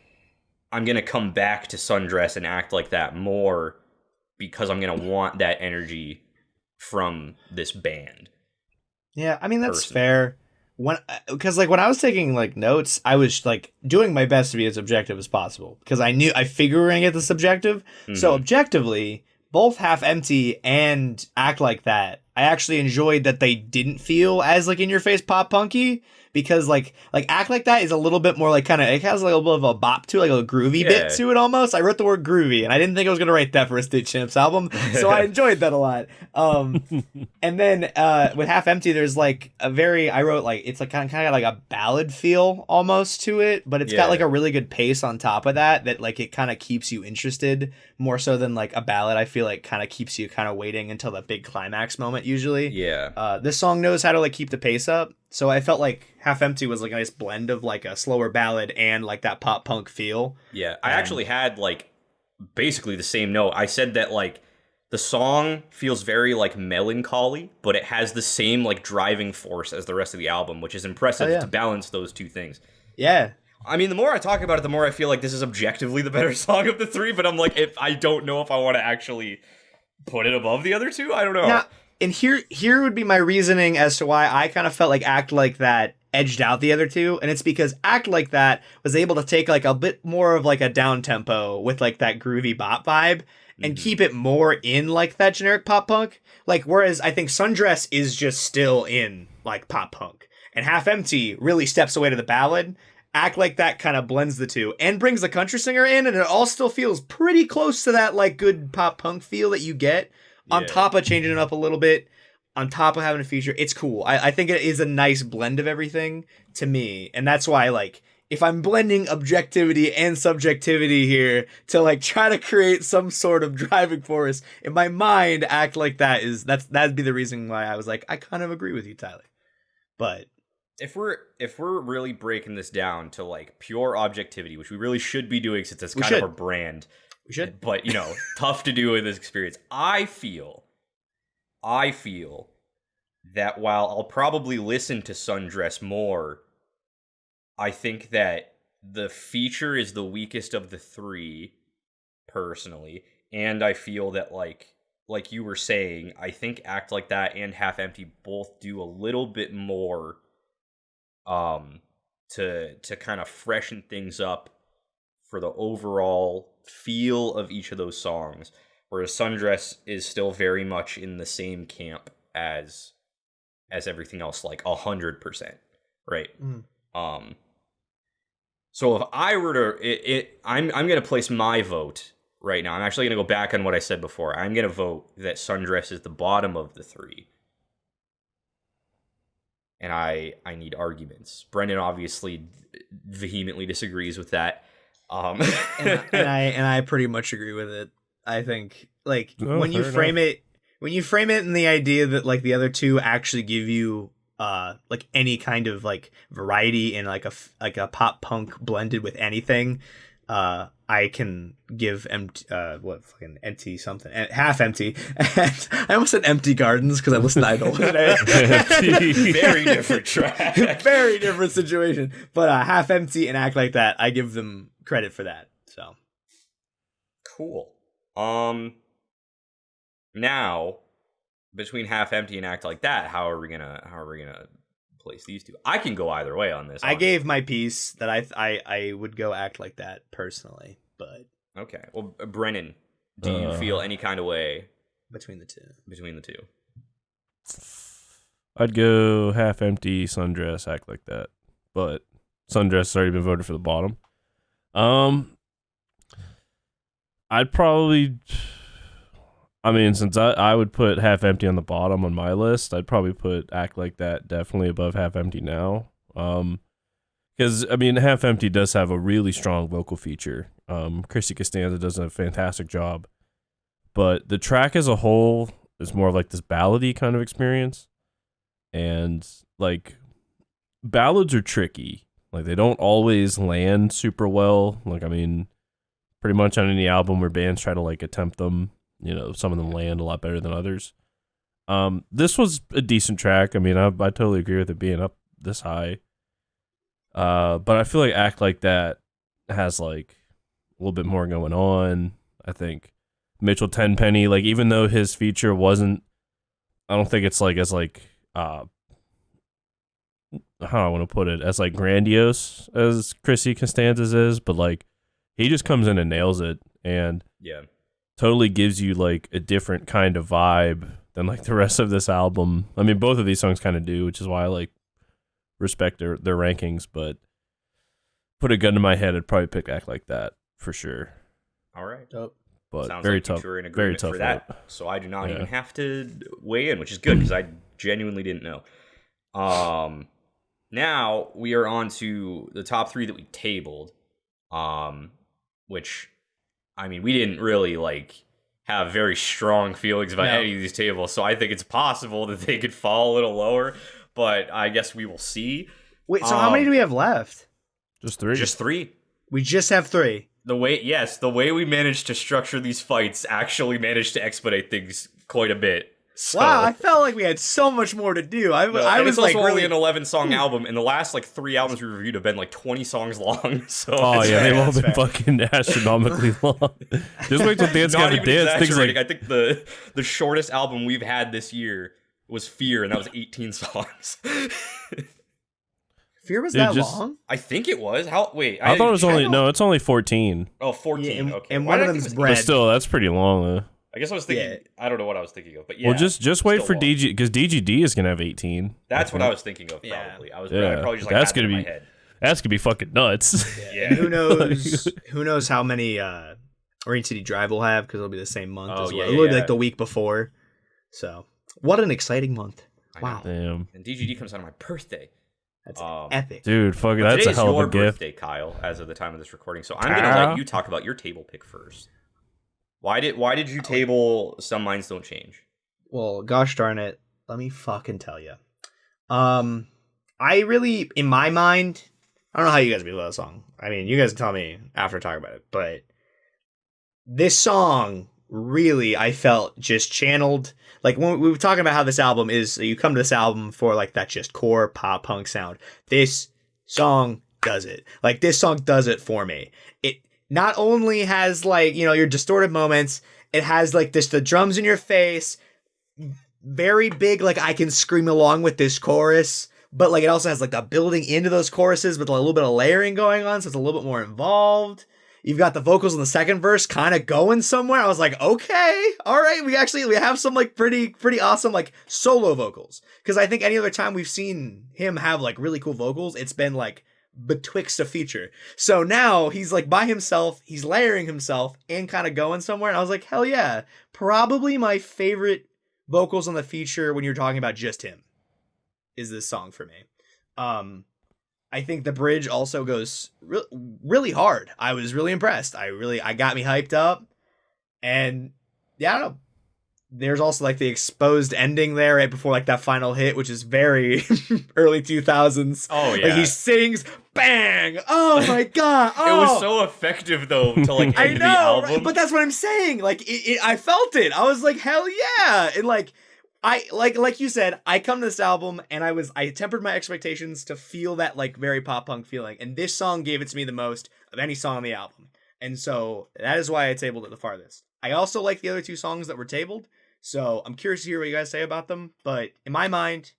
S1: I'm going to come back to Sundress and Act Like That more because I'm gonna want that energy from this band.
S3: Yeah, I mean that's
S1: Person.
S3: fair. Because like when I was taking like notes, I was like doing my best to be as objective as possible because I figured we were gonna get this objective. So
S1: Mhm.
S3: objectively, both Half Empty and Act Like That, I actually enjoyed that they didn't feel as like in your face pop punky because like Act Like That is a little bit more like kind of it has like a little bit of a bop to it, like a groovy bit
S1: Yeah.
S3: to it almost. I wrote the word groovy and I didn't think I was gonna write that for a State Champs album, so I enjoyed that a lot. And then with Half Empty, there's like a very I wrote like it's like kind of like a ballad feel almost to it, but it's got
S1: Yeah.
S3: like a really good pace on top of that like it kind of keeps you interested more so than like a ballad. I feel like kind of keeps you kind of waiting until the big climax moment usually.
S1: Yeah.
S3: This song knows how to like keep the pace up, so I felt like Half Empty was like a nice blend of like a slower ballad and like that pop punk feel.
S1: Yeah. I actually had like basically the same note. I said that like the song feels very like melancholy, but it has the same like driving force as the rest of the album, which is impressive
S3: Oh, yeah.
S1: to balance those two things.
S3: Yeah.
S1: I mean, the more I talk about it, the more I feel like this is objectively the better song of the three, but I'm like, if I don't know if I want to actually put it above the other two. I don't know.
S3: Now, and here would be my reasoning as to why I kind of felt like Act Like That edged out the other two, and it's because Act Like That was able to take like a bit more of like a down tempo with like that groovy bop vibe and keep it more in like that generic pop punk. Like whereas I think Sundress is just still in like pop punk, and Half Empty really steps away to the ballad. Act Like That kind of blends the two and brings the country singer in, and it all still feels pretty close to that like good pop punk feel that you get on
S1: Yeah.
S3: top of changing it up a little bit, on top of having a feature. It's cool. I think it is a nice blend of everything to me, and that's why like if I'm blending objectivity and subjectivity here to like try to create some sort of driving force in my mind, Act Like That that'd be the reason why I was like I kind of agree with you, Tyler. But
S1: If we're really breaking this down to like pure objectivity, which we really should be doing since it's
S3: We
S1: kind
S3: should.
S1: of our brand,
S3: we should.
S1: but you know, tough to do in this experience. I feel that while I'll probably listen to Sundress more, I think that the feature is the weakest of the three, personally, and I feel that like you were saying, I think Act Like That and Half Empty both do a little bit more to kind of freshen things up for the overall feel of each of those songs, whereas Sundress is still very much in the same camp as everything else, like 100%, right?
S3: Mm.
S1: So if I were to I'm gonna place my vote right now. I'm actually gonna go back on what I said before. I'm gonna vote that Sundress is the bottom of the three, and I need arguments. Brendan obviously vehemently disagrees with that.
S3: and I pretty much agree with it. I think like
S2: Oh,
S3: when you
S2: fair
S3: frame it in the idea that like the other two actually give you like any kind of like variety in like a pop punk blended with anything, I can give empty something Half Empty. And I almost said Empty Gardens because I listened to Idol today.
S1: Very different track.
S3: Very different situation. But Half Empty and Act Like That, I give them credit for that. So
S1: Cool. Now, between Half Empty and Act Like That, how are we gonna place these two? I can go either way on this.
S3: I gave my piece that I would go Act Like That personally, but
S1: Okay. Well, Brennan, do you feel any kind of way
S3: between the two.
S1: between the two?
S2: I'd go Half Empty, Sundress, Act Like That, but Sundress has already been voted for the bottom. I'd probably, I mean, since I would put Half Empty on the bottom on my list, I'd probably put Act Like That definitely above Half Empty now. Because I mean, Half Empty does have a really strong vocal feature. Chrissy Costanza does a fantastic job, but the track as a whole is more like this ballady kind of experience. And like ballads are tricky. Like they don't always land super well. Like I mean, pretty much on any album where bands try to like attempt them, you know, some of them land a lot better than others. This was a decent track. I mean, I totally agree with it being up this high. But I feel like Act Like That has like a little bit more going on. I think Mitchell Tenpenny, like even though his feature wasn't, I don't think it's like as like how I want to put it, as like grandiose as Chrissy Costanza's is, but like he just comes in and nails it and
S1: Yeah.
S2: totally gives you like a different kind of vibe than like the rest of this album. I mean, both of these songs kind of do, which is why I like respect their rankings, but put a gun to my head, I'd probably pick Act Like That for sure.
S1: All right.
S3: Dope.
S2: But
S1: Sounds
S2: very
S1: like
S2: tough.
S1: you two are in
S2: Very
S1: agreement
S2: tough
S1: for that.
S2: vote.
S1: So I do not
S2: Yeah.
S1: even have to weigh in, which is good because I genuinely didn't know. Now we are on to the top 3 that we tabled. Which, I mean, we didn't really like have very strong feelings about any of these tables, so I think it's possible that they could fall a little lower. But I guess we will see.
S3: Wait, so how many do we have left?
S2: Just 3.
S1: Just 3.
S3: We just have 3.
S1: The way we managed to structure these fights actually managed to expedite things quite a bit. So,
S3: Wow, I felt like we had so much more to do. I
S1: and
S3: was
S1: it's also
S3: like
S1: only
S3: really
S1: an 11-song album, and the last like 3 albums we reviewed have been like 20 songs long. So
S2: Oh yeah,
S3: fair,
S2: they've all
S3: that's
S2: been
S3: fair.
S2: fucking astronomically long. Just wait till Dance
S1: not
S2: Gavin
S1: even
S2: Dance. Things
S1: exaggerating.
S2: like
S1: I think the shortest album we've had this year was Fear, and that was 18 songs.
S3: Fear was
S2: Dude,
S3: that
S2: just-
S3: long?
S1: I think it was. Wait,
S2: I thought it was
S1: didn't
S2: only
S1: check.
S2: no, it's only 14.
S1: Oh, 14.
S3: Yeah, and-
S1: okay.
S3: and
S1: Why
S3: one
S1: did
S3: of
S1: I think
S3: them's
S1: it was-
S2: But
S3: bread.
S2: still, that's pretty long though.
S1: I guess I was thinking.
S3: Yeah.
S1: I don't know what I was thinking of, but yeah.
S2: Well, just wait
S1: still
S2: for
S1: long.
S2: DG because DGD is gonna have 18.
S1: That's what I was thinking of.
S3: Yeah.
S1: Probably. I
S2: Yeah.
S1: probably just like
S2: That's
S1: had that
S2: gonna
S1: in
S2: be-
S1: my head.
S2: That's gonna be fucking nuts.
S1: Yeah.
S3: And who knows? Who knows how many Orange City Drive will have because it'll be the same month
S1: Oh,
S3: as
S1: yeah,
S3: well.
S1: yeah,
S3: It'll be
S1: yeah.
S3: like the week before. So, what an exciting month!
S1: I know.
S3: Wow,
S2: Damn,
S3: Oh,
S1: And DGD comes out on my birthday.
S3: that's
S1: Um,
S3: epic.
S2: dude, fuck,
S1: But
S2: that's
S1: today
S2: a
S1: is
S2: hell of
S1: your
S2: a gift.
S1: birthday, Kyle, as of the time of this recording. So I'm gonna let you talk about your table pick first. Why did you table Some Minds Don't Change?
S3: Well, gosh darn it, let me fucking tell you. I really, in my mind, I don't know how you guys feel about the song. I mean, you guys can tell me after talking about it, but this song really, I felt just channeled. Like when we were talking about how this album is, you come to this album for like that just core pop punk sound. This song does it. Like this song does it for me. It not only has like, you know, your distorted moments, it has like the drums in your face, very big, like I can scream along with this chorus, but like it also has like the building into those choruses with like, a little bit of layering going on, so it's a little bit more involved. You've got the vocals in the second verse kind of going somewhere. I was like, okay, all right, we have some like pretty awesome like solo vocals. Because I think any other time we've seen him have like really cool vocals, it's been like betwixt a feature. So now he's like by himself, he's layering himself and kind of going somewhere. And I was like, hell yeah, probably my favorite vocals on the feature when you're talking about just him is this song for me. I think the bridge also goes really hard. I was really impressed. I got me hyped up, and yeah, I don't know. There's also like the exposed ending there right before like that final hit, which is very early 2000s.
S1: Oh yeah.
S3: Like he sings, bang! Oh my god! Oh,
S1: It was so effective though to like
S3: I
S1: end
S3: know,
S1: the album.
S3: right? But that's what I'm saying. Like, I felt it. I was like, hell yeah! And like, I like you said, I come to this album and I tempered my expectations to feel that like very pop punk feeling, and this song gave it to me the most of any song on the album, and so that is why I tabled it the farthest. I also like the other 2 songs that were tabled, so I'm curious to hear what you guys say about them. But in my mind,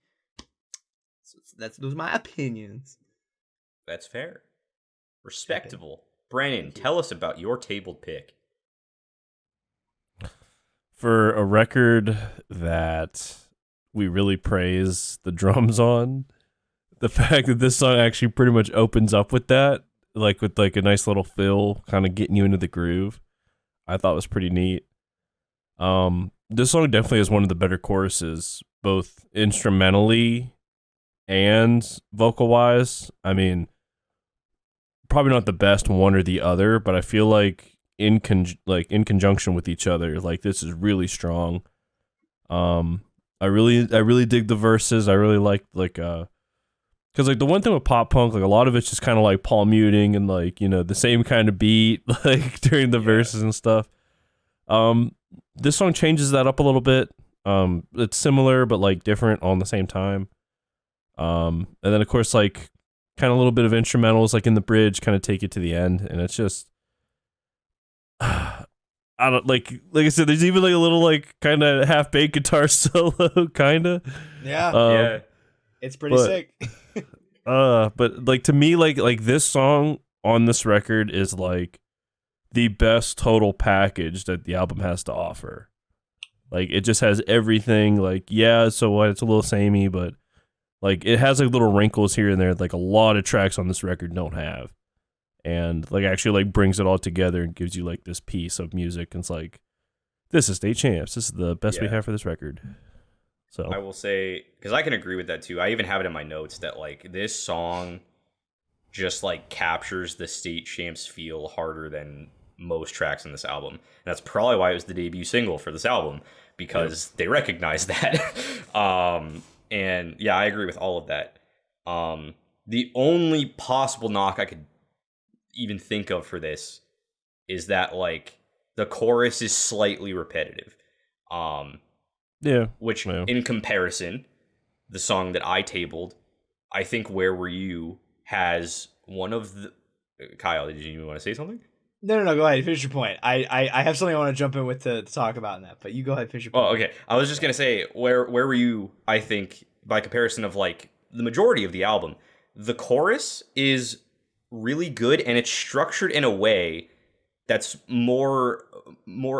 S3: those are my opinions.
S1: That's fair. Respectable. Brandon, tell us about your tabled pick.
S2: For a record that we really praise the drums on, the fact that this song actually pretty much opens up with that, like with like a nice little fill, kind of getting you into the groove, I thought was pretty neat. This song definitely is one of the better choruses, both instrumentally and vocal wise. I mean, probably not the best one or the other, but I feel like in conjunction with each other, like this is really strong. I really dig the verses. I really like because like the one thing with pop punk, like a lot of it's just kind of like palm muting and like, you know, the same kind of beat like during the verses and stuff. This song changes that up a little bit. It's similar but like different all in the same time. And then of course like kind of a little bit of instrumentals like in the bridge kind of take it to the end, and it's just I don't like I said, there's even like a little like kind of half baked guitar solo, kind of.
S3: Yeah,
S1: Yeah.
S3: it's pretty
S2: but-
S3: sick.
S2: But like to me, like this song on this record is like the best total package that the album has to offer. Like it just has everything. Like yeah, so what? It's a little samey, but like it has like little wrinkles here and there. Like a lot of tracks on this record don't have. And like actually like brings it all together and gives you like this piece of music. And it's like, this is State Champs. This is the best we
S1: Yeah.
S2: have for this record. So
S1: I will say, because I can agree with that too. I even have it in my notes that like this song just like captures the State Champs feel harder than most tracks in this album. And that's probably why it was the debut single for this album, because they recognized that. And yeah, I agree with all of that. The only possible knock I could even think of for this is that like the chorus is slightly repetitive.
S2: yeah,
S1: Which
S2: Yeah.
S1: in comparison, the song that I tabled, I think Where Were You has one of the Kyle, did you want to say something?
S3: No. Go ahead. Finish your point. I have something I want to jump in with to talk about in that, but you go ahead. Finish your point.
S1: Oh, okay. I was just gonna say Where Were You, I think, by comparison of like the majority of the album, the chorus is really good and it's structured in a way that's more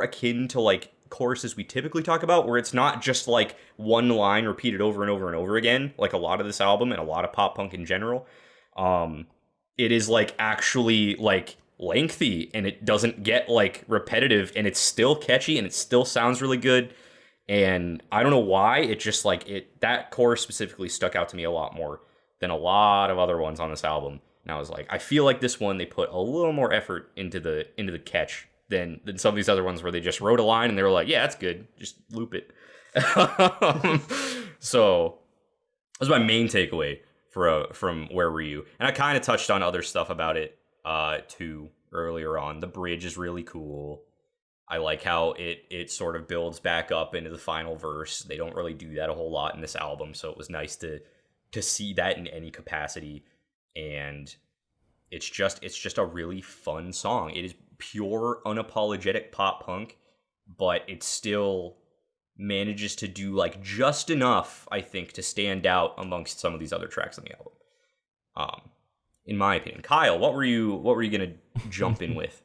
S1: akin to like choruses we typically talk about, where it's not just like one line repeated over and over and over again, like a lot of this album and a lot of pop punk in general. It is like actually like lengthy and it doesn't get like repetitive and it's still catchy and it still sounds really good. And I don't know why, it just like that chorus specifically stuck out to me a lot more than a lot of other ones on this album. And I was like, I feel like this one they put a little more effort into the catch than some of these other ones where they just wrote a line and they were like, yeah, that's good, just loop it. So that was my main takeaway from Where Were You? And I kind of touched on other stuff about it too earlier on. The bridge is really cool. I like how it sort of builds back up into the final verse. They don't really do that a whole lot in this album, so it was nice to see that in any capacity. And it's just a really fun song. It is pure unapologetic pop punk, but it still manages to do like just enough, I think, to stand out amongst some of these other tracks on the album. In my opinion. Kyle, what were you gonna jump in with?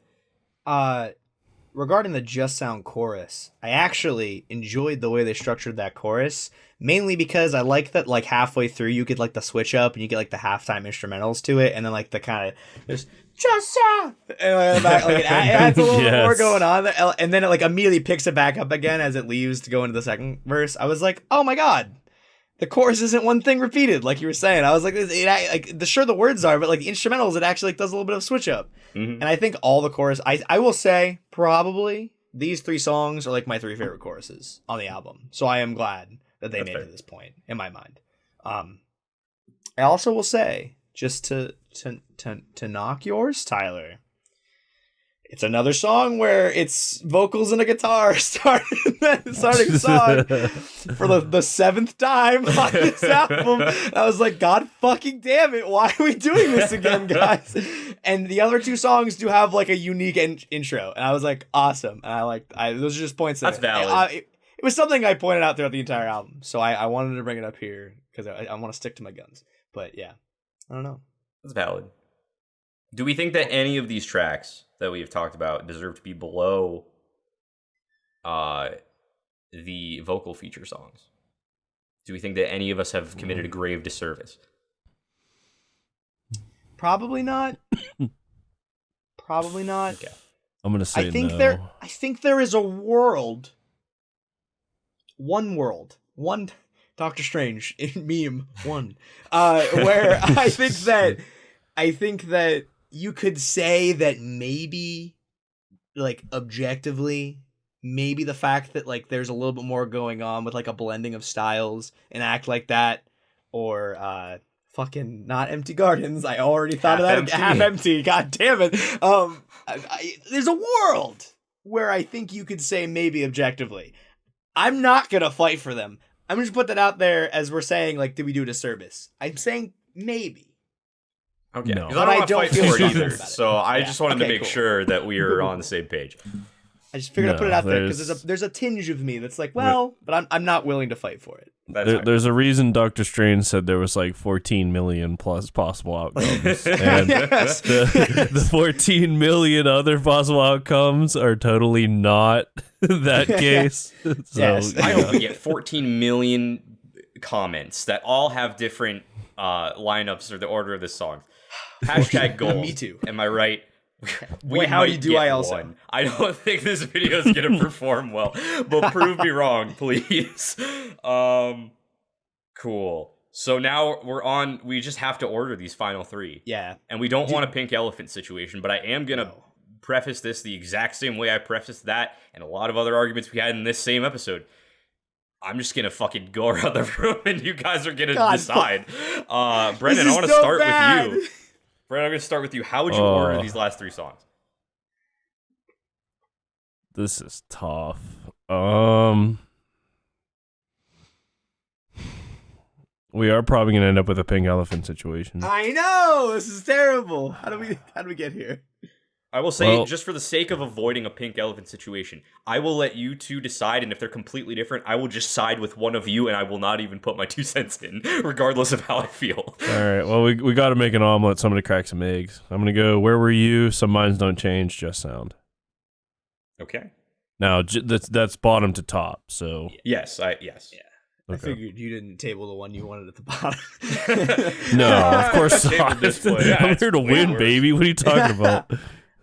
S3: Regarding the Just Sound chorus, I actually enjoyed the way they structured that chorus, mainly because I like that like halfway through you get like the switch up and you get like the halftime instrumentals to it, and then like the kind of there's Just Sound, and like it adds a little bit more going on, and then it like immediately picks it back up again as it leaves to go into the second verse. I was like, oh my god, the chorus isn't one thing repeated, like you were saying. I was like, sure the words are, but like the instrumentals, it actually like does a little bit of switch up.
S1: Mm-hmm.
S3: And I think all the chorus, I will say probably these three songs are like my three favorite choruses on the album. So I am glad that they made it to this point in my mind. I also will say, just to knock yours, Tyler, it's another song where it's vocals and a guitar starting the song for the seventh time on this album. I was like, God fucking damn it, why are we doing this again, guys? And the other two songs do have like a unique intro, and I was like, awesome. And those are just points
S1: That's valid.
S3: It was something I pointed out throughout the entire album, so I wanted to bring it up here because I want to stick to my guns. But yeah, I don't know.
S1: That's valid. Do we think that any of these tracks that we have talked about deserve to be below the vocal feature songs? Do we think that any of us have committed a grave disservice?
S3: Probably not. Probably not.
S1: Okay.
S2: I'm gonna say
S3: I think
S2: no.
S3: I think there is a world. One Doctor Strange in meme one, where I think that you could say that maybe, like objectively, maybe the fact that like there's a little bit more going on with like a blending of styles and Act Like That, or fucking Not Empty Gardens. I already thought of that. Half Empty. God damn it. There's a world where I think you could say maybe objectively. I'm not gonna fight for them. I'm just put that out there as we're saying, like, did we do a disservice? I'm saying maybe.
S1: Okay,
S2: No.
S1: because I don't want to
S3: But I
S1: fight
S3: don't
S1: for it
S3: feel
S1: either.
S3: about it.
S1: So I
S3: Yeah.
S1: just wanted to
S3: Okay,
S1: make
S3: cool.
S1: sure that we are on the same page.
S3: I just figured I'd put it out there because
S2: there's-
S3: there's a tinge of me that's like, well, but I'm not willing to fight for it.
S2: There's a reason Doctor Strange said there was like 14 million plus possible outcomes, and
S3: Yes.
S2: the 14 million other possible outcomes are totally not that case. So,
S3: Yes.
S1: I hope we get 14 million comments that all have different lineups or the order of the songs. Hashtag goals.
S3: Me too.
S1: Am I right?
S3: Wait, how
S1: might
S3: do
S1: get
S3: I also?
S1: one. I don't think this video is gonna perform well, but prove me wrong, please. Cool. So now we just have to order these final 3.
S3: Yeah.
S1: And we don't want a pink elephant situation, but I am gonna preface this the exact same way I prefaced that and a lot of other arguments we had in this same episode. I'm just gonna fucking go around the room and you guys are gonna decide. Brendan, I want to start with you. Brendan, I'm gonna start with you. How would you order these last 3 songs?
S2: This is tough. We are probably gonna end up with a pink elephant situation.
S3: I know this is terrible. How do we get here?
S1: I will say, just for the sake of avoiding a pink elephant situation, I will let you two decide, and if they're completely different, I will just side with one of you, and I will not even put my 2 cents in, regardless of how I feel.
S2: All right. Well, we got to make an omelet. So I'm gonna crack some eggs. I'm gonna go. Where were you? Some minds don't change. Just sound.
S1: Okay.
S2: Now that's bottom to top. So
S1: Yes.
S3: Yeah. I
S2: okay.
S3: figured you didn't table the one you wanted at the bottom.
S2: No, of course
S1: Table
S2: not.
S1: display. Yeah,
S2: I'm
S1: it's
S2: here to
S1: way
S2: win,
S1: worse.
S2: baby. What are you talking about?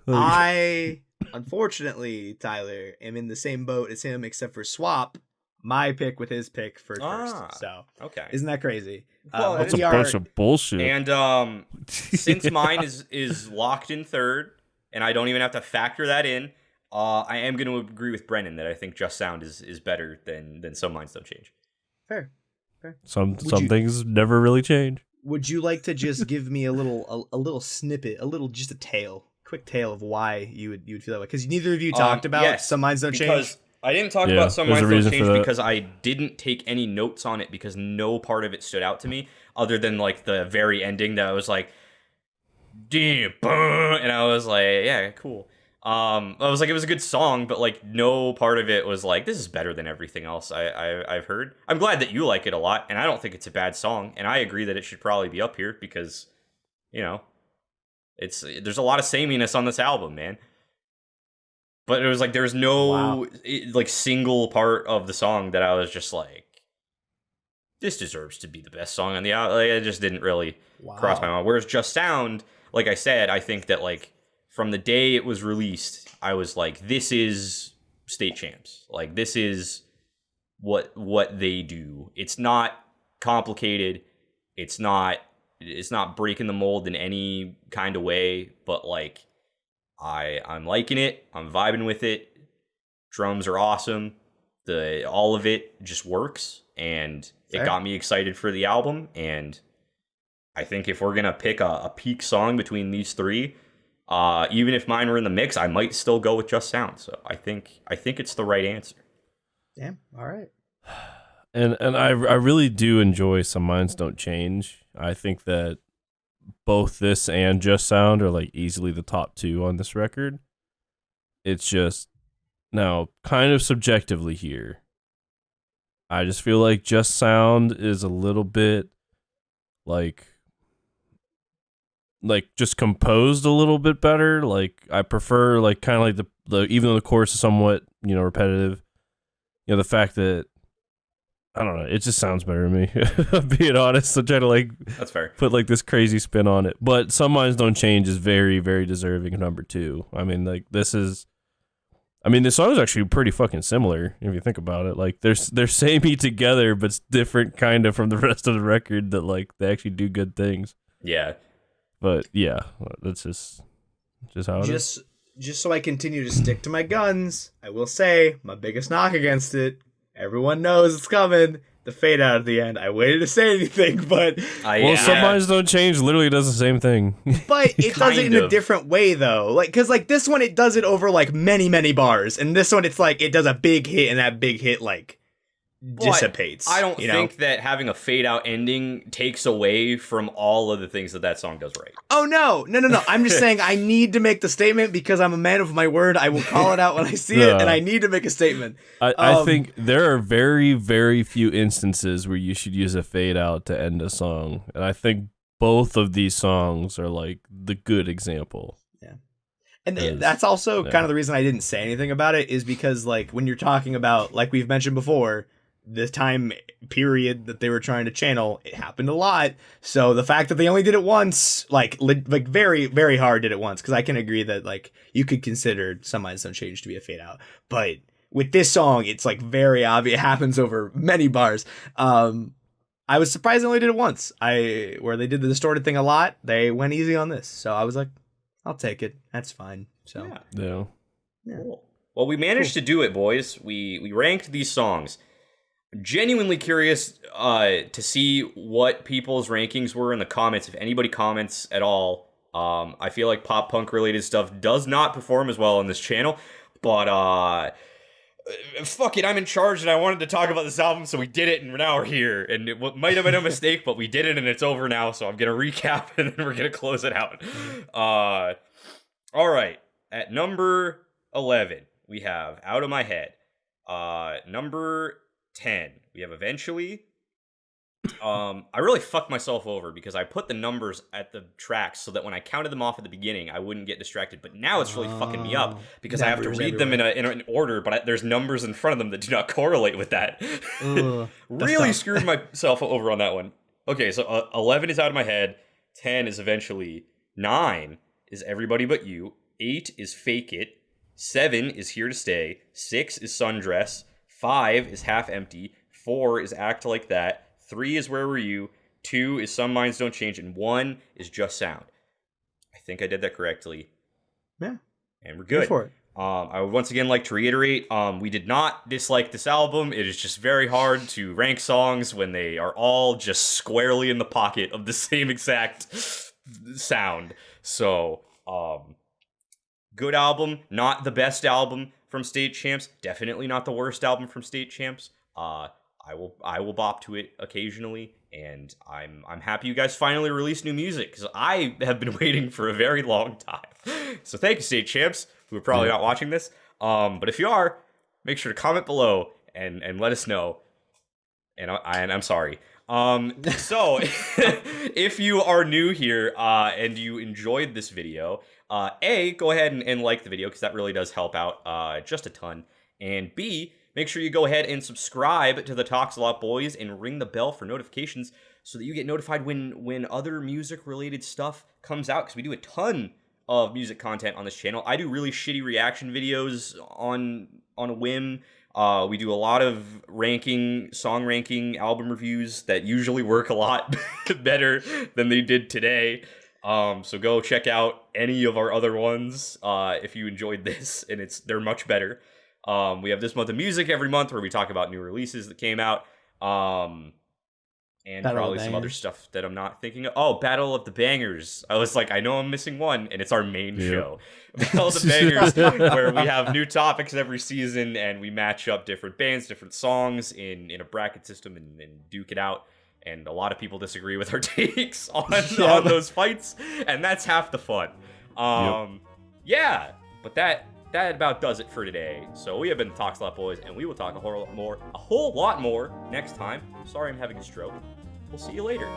S3: I, unfortunately, Tyler, am in the same boat as him, except for swap my pick with his pick for first. So,
S1: Okay.
S3: isn't that crazy?
S1: Well,
S2: That's a
S3: we are-
S2: bunch of bullshit.
S1: And since mine is locked in third, and I don't even have to factor that in, I am going to agree with Brennan that I think Just Sound is better than Some Minds Don't Change.
S3: Fair.
S2: some
S3: you-
S2: things never really change.
S3: Would you like to just give me a little snippet, quick tale of why you would feel that way? Because neither of you talked about
S1: yes,
S3: Some Minds Don't
S1: Because
S3: Change.
S1: I didn't talk
S2: Yeah,
S1: about Some
S2: there's a
S1: Minds Don't
S2: reason for
S1: Change
S2: that.
S1: because I didn't take any notes on it because no part of it stood out to me other than like the very ending that I was like, damn, and I was like, yeah, cool. I was like, it was a good song, but like no part of it was like, this is better than everything else I've heard. I'm glad that you like it a lot, and I don't think it's a bad song, and I agree that it should probably be up here because, you know, there's a lot of sameness on this album, man. But it was like there was no like single part of the song that I was just like, this deserves to be the best song on the album. Like, it just didn't really cross my mind. Whereas Just Sound, like I said, I think that like from the day it was released, I was like, this is State Champs. Like this is what they do. It's not complicated. It's not breaking the mold in any kind of way, but like I'm liking it. I'm vibing with it. Drums are awesome. All of it just works, and it got me excited for the album. And I think if we're gonna pick a peak song between these 3, even if mine were in the mix, I might still go with Just Sound. So I think it's the right answer.
S3: Damn. All right.
S2: And I really do enjoy Some Minds Don't Change. I think that both this and Just Sound are like easily the top 2 on this record. It's just now kind of subjectively here. I just feel like Just Sound is a little bit like just composed a little bit better. Like I prefer like kind of like the even though the chorus is somewhat, repetitive, the fact that I don't know, it just sounds better to me. I'm being honest. I'm trying to like
S1: That's fair.
S2: put like this crazy spin on it. But Some Minds Don't Change is very, very deserving of number 2. I mean, like the song is actually pretty fucking similar if you think about it. Like they're samey together, but it's different kind of from the rest of the record that like they actually do good things.
S1: Yeah.
S2: But yeah, that's just how it is.
S3: Just so I continue to stick to my guns, I will say my biggest knock against it. Everyone knows it's coming. The fade out at the end. I waited to say anything, but
S2: Some Minds Don't Change literally does the same thing.
S3: but it does it in a
S1: of.
S3: different way though. Like because like this one it does it over like many bars, and this one it's like it does a big hit, and that big hit like dissipates.
S1: I don't
S3: you know?
S1: think that having a fade out ending takes away from all of the things that song does right.
S3: Oh no. I'm just saying I need to make the statement because I'm a man of my word. I will call it out when I see it, and I need to make a statement.
S2: I think there are very, very few instances where you should use a fade out to end a song, and I think both of these songs are like the good example.
S3: Yeah, and that's also kind of the reason I didn't say anything about it, is because like when you're talking about, like we've mentioned before, the time period that they were trying to channel, it happened a lot. So the fact that they only did it once, like very, very hard did it once, because I can agree that like you could consider Some Minds Don't Change to be a fade out, but with this song, it's like very obvious. It happens over many bars. I was surprised they only did it once. Where they did the distorted thing a lot, they went easy on this. So I was like, I'll take it. That's fine. So
S2: Yeah.
S1: Cool. Well, we managed to do it, boys. We ranked these songs. Genuinely curious to see what people's rankings were in the comments. If anybody comments at all, I feel like pop punk related stuff does not perform as well on this channel. But fuck it, I'm in charge, and I wanted to talk about this album, so we did it, and now we're here. And it might have been a mistake, but we did it, and it's over now. So I'm gonna recap, and then we're gonna close it out. All right, at number 11, we have Out of My Head. Number 10, we have Eventually. I really fucked myself over because I put the numbers at the tracks so that when I counted them off at the beginning, I wouldn't get distracted. But now it's really fucking me up because I have to read them in an order, but there's numbers in front of them that do not correlate with that. Really screwed myself over on that one. Okay, so 11 is Out of My Head, 10 is Eventually, 9 is Everybody But You, 8 is Fake It, 7 is Here to Stay, 6 is Sundress, 5 is Half Empty, 4 is Act Like That, 3 is Where Were You, 2 is Some Minds Don't Change, and 1 is Just Sound. I think I did that correctly.
S3: Yeah.
S1: And we're good.
S3: Go for it.
S1: I would once again like to reiterate, we did not dislike this album. It is just very hard to rank songs when they are all just squarely in the pocket of the same exact sound. So, good album, not the best album from State Champs, definitely not the worst album from State Champs. I will bop to it occasionally, and I'm happy you guys finally released new music, because I have been waiting for a very long time. So thank you, State Champs, who are probably not watching this. But if you are, make sure to comment below and let us know. And I'm sorry. So if you are new here and you enjoyed this video, go ahead and like the video, because that really does help out just a ton. And B, make sure you go ahead and subscribe to the Talks A Lot Boys and ring the bell for notifications so that you get notified when other music-related stuff comes out, because we do a ton of music content on this channel. I do really shitty reaction videos on a whim. We do a lot of song ranking, album reviews that usually work a lot better than they did today. So go check out any of our other ones if you enjoyed this, and they're much better. We have This Month of Music every month where we talk about new releases that came out. And
S3: Battle
S1: probably some other stuff that I'm not thinking of. Oh, Battle of the Bangers. I was like, I know I'm missing one, and it's our main show. Battle of the Bangers, where we have new topics every season, and we match up different bands, different songs in a bracket system and duke it out. And a lot of people disagree with our takes on those fights, and that's half the fun. Yeah, but that about does it for today. So we have been the Talks A Lot Boys, and we will talk a whole lot more next time. Sorry I'm having a stroke. We'll see you later.